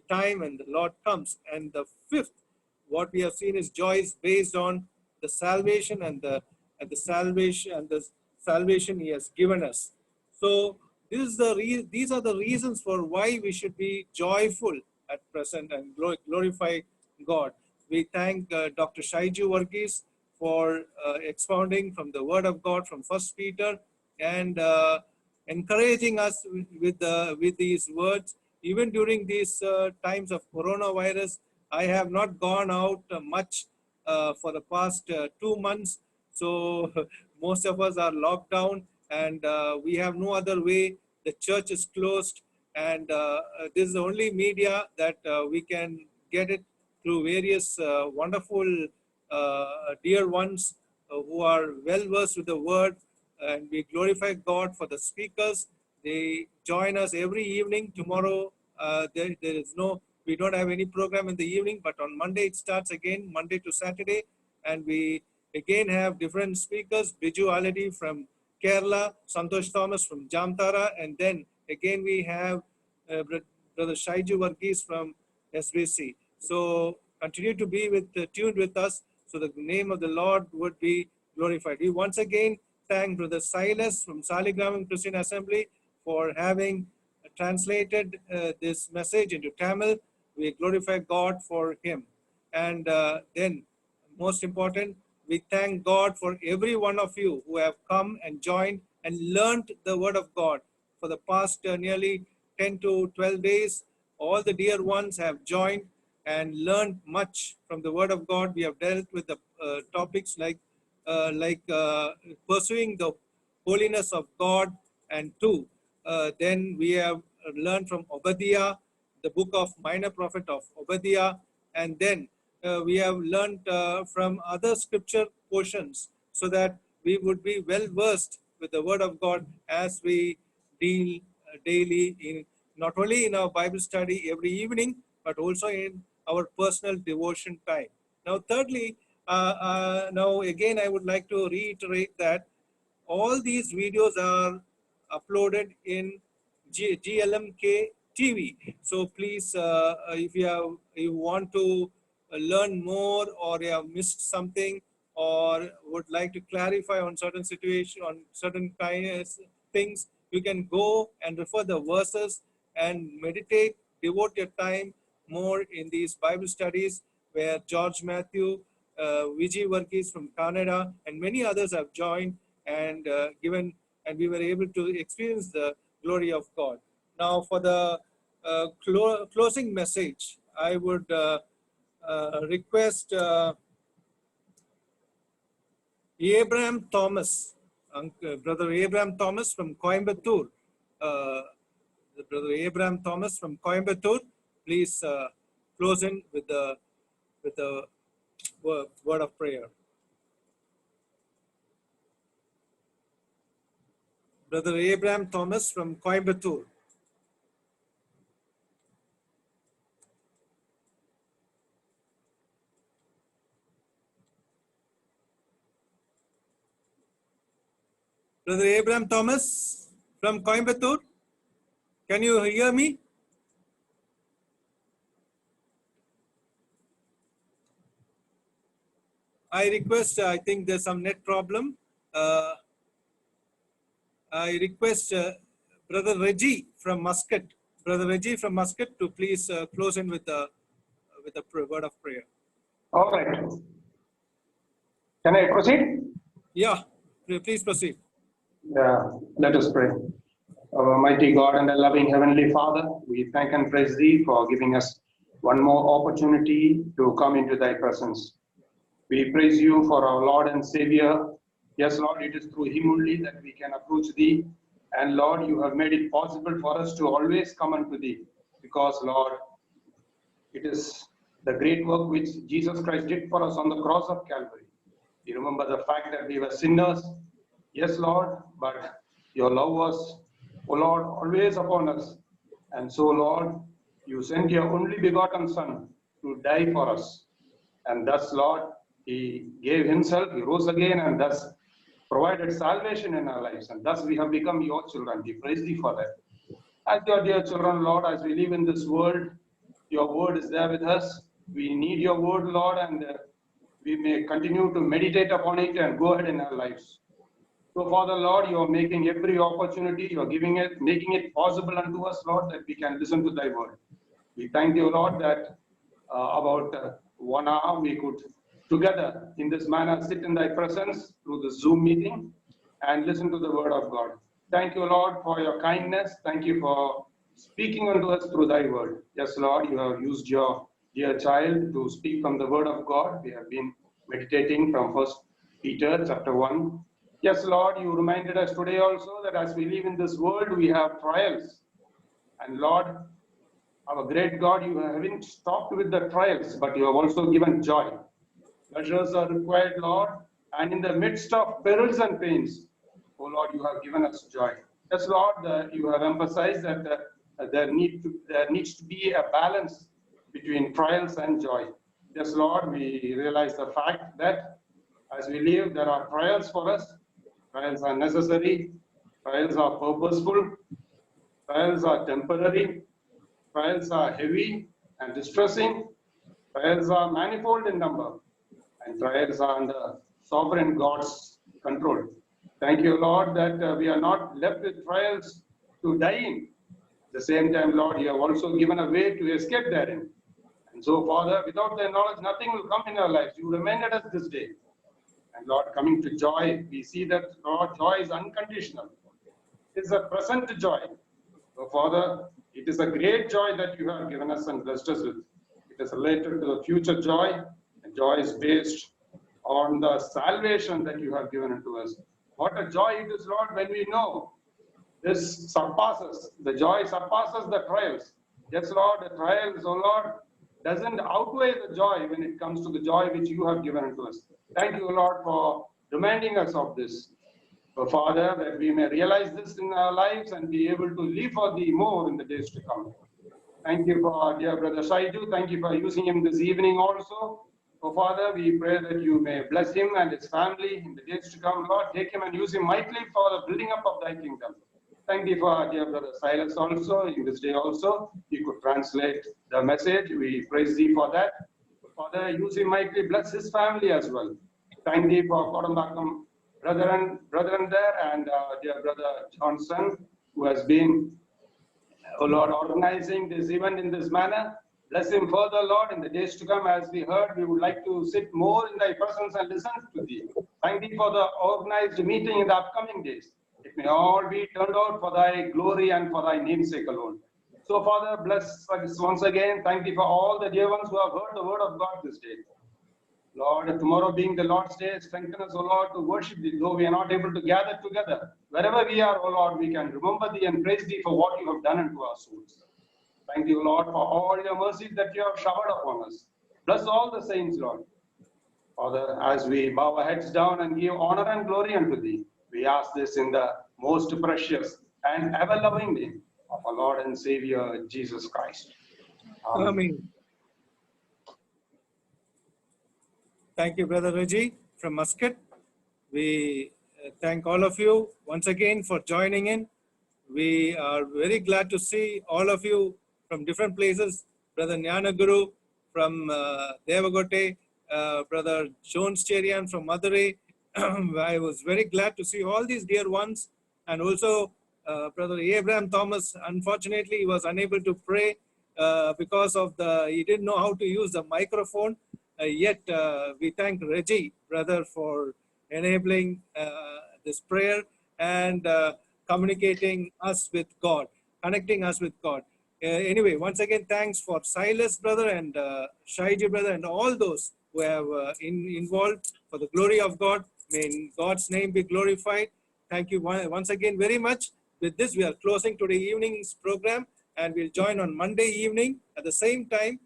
time when the Lord comes. And the fifth, what we have seen is joy is based on the salvation and the salvation He has given us. So these are the reasons for why we should be joyful at present and glorify God. We thank Dr. Shaiju Varghese for expounding from the Word of God from 1 Peter, and encouraging us with these words. Even during these times of coronavirus, I have not gone out much for the past 2 months. So most of us are locked down, and we have no other way. The church is closed, and this is the only media that we can get it through various wonderful dear ones who are well versed with the word. And we glorify God for the speakers. They join us every evening. Tomorrow there is no, we don't have any program in the evening, but on Monday it starts again, Monday to Saturday. And we again have different speakers. Biju Aladi from Kerala, Santosh Thomas from Jamtara, and then again we have Brother Shaiju Varghese from SBC. So continue to be tuned with us, so the name of the Lord would be glorified. We once again thank Brother Silas from Saligramam Christian Assembly for having translated this message into Tamil. We glorify God for him. And then, most important, we thank God for every one of you who have come and joined and learned the Word of God for the past nearly 10 to 12 days. All the dear ones have joined and learned much from the Word of God. We have dealt with the topics like pursuing the holiness of God, and two, then we have learned from Obadiah, the book of minor prophet of Obadiah, and then we have learned from other scripture portions, so that we would be well versed with the Word of God as we deal daily in, not only in our Bible study every evening, but also in our personal devotion time. Now, thirdly, now again, I would like to reiterate that all these videos are uploaded in GLMK TV. So please, if you want to learn more, or you have missed something, or would like to clarify on certain situation, on certain kinds things, you can go and refer the verses and meditate, devote your time more in these Bible studies, where George Matthew Vijay Varghese from Canada, and many others have joined and and we were able to experience the glory of God. Now, for the closing message, I would request Abraham Thomas, Brother Abraham Thomas from Coimbatore. Brother Abraham Thomas from Coimbatore, please close in with the word of prayer. Brother Abraham Thomas from Coimbatore. Brother Abraham Thomas from Coimbatore, can you hear me? I request, I think there's some net problem. I request Brother Reggie from Muscat, to please close in with a word of prayer. All right. Can I proceed? Yeah, please proceed. Let us pray. Our mighty God and a loving Heavenly Father, we thank and praise Thee for giving us one more opportunity to come into Thy presence. We praise You for our Lord and Savior. Yes, Lord, it is through Him only that we can approach Thee. And Lord, You have made it possible for us to always come unto Thee. Because, Lord, it is the great work which Jesus Christ did for us on the cross of Calvary. You remember the fact that we were sinners. Yes, Lord, but Your love was, O Lord, always upon us. And so, Lord, You sent Your only begotten Son to die for us. And thus, Lord, He gave Himself, He rose again, and thus provided salvation in our lives. And thus we have become Your children. We praise Thee for that. As Your dear children, Lord, as we live in this world, Your word is there with us. We need Your word, Lord, and we may continue to meditate upon it and go ahead in our lives. So, Father, Lord, You are making every opportunity, You are giving it, making it possible unto us, Lord, that we can listen to Thy word. We thank You, Lord, that about 1 hour we could together in this manner sit in Thy presence through the Zoom meeting and listen to the word of God. Thank You, Lord, for Your kindness. Thank You for speaking unto us through Thy word. Yes, Lord, You have used Your dear child to speak from the word of God. We have been meditating from 1 Peter chapter 1. Yes, Lord, You reminded us today also that as we live in this world, we have trials. And Lord, our great God, You haven't stopped with the trials, but You have also given joy. Measures are required, Lord, and in the midst of perils and pains, oh Lord, You have given us joy. Yes, Lord, You have emphasized that there needs to be a balance between trials and joy. Yes, Lord, we realize the fact that as we live, there are trials for us. Trials are necessary. Trials are purposeful. Trials are temporary. Trials are heavy and distressing. Trials are manifold in number. And trials are under sovereign God's control. Thank You, Lord, that we are not left with trials to die in. At the same time, Lord, You have also given a way to escape therein. And so, Father, without Thy knowledge, nothing will come in our lives. You reminded us this day. And Lord, coming to joy, we see that, Lord, joy is unconditional. It is a present joy. So, Father, it is a great joy that You have given us and blessed us with. It is related to the future joy, and joy is based on the salvation that You have given unto us. What a joy it is, Lord, when we know this surpasses, the joy surpasses the trials. Yes, Lord, the trials, oh Lord, doesn't outweigh the joy when it comes to the joy which You have given unto us. Thank You, Lord, for reminding us of this. Father, that we may realize this in our lives and be able to live for Thee more in the days to come. Thank You for our dear brother Shaidu. Thank You for using him this evening also. Father, we pray that You may bless him and his family in the days to come. Lord, take him and use him mightily for the building up of Thy kingdom. Thank You for our dear brother Silas also. In this day also, he could translate the message. We praise Thee for that. Father, use him mightily, bless his family as well. Thank Thee for Kodambakam brethren there, and dear brother Johnson, who has been, oh Lord, organizing this event in this manner. Bless him further, Lord, in the days to come. As we heard, we would like to sit more in thy presence and listen to thee. Thank thee for the organized meeting in the upcoming days. It may all be turned out for thy glory and for thy namesake alone. So, Father, bless us once again. Thank thee for all the dear ones who have heard the word of God this day. Lord, tomorrow being the Lord's day, strengthen us, O Lord, to worship thee, though we are not able to gather together. Wherever we are, O Lord, we can remember thee and praise thee for what you have done unto our souls. Thank you, Lord, for all your mercies that you have showered upon us. Bless all the saints, Lord. Father, as we bow our heads down and give honor and glory unto thee, we ask this in the most precious and ever-loving name of our Lord and Savior, Jesus Christ. Amen. Amen. Thank you, Brother Reggie from Muscat. We thank all of you once again for joining in. We are very glad to see all of you from different places. Brother Jnanaguru from Devagote, Brother Jones Cherian from Madurai. I was very glad to see all these dear ones. And also Brother Abraham Thomas, unfortunately, he was unable to pray because of he didn't know how to use the microphone. Yet we thank Reggie, brother, for enabling this prayer and communicating us with God, connecting us with God. Anyway, once again, thanks for Silas, brother, and Shaiji, brother, and all those who have involved for the glory of God. May God's name be glorified. Thank you once again very much. With this, we are closing today evening's program, and we'll join on Monday evening at the same time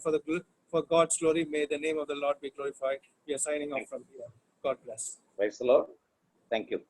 for God's glory. May the name of the Lord be glorified. We are signing off from here. God bless. Praise the Lord. Thank you.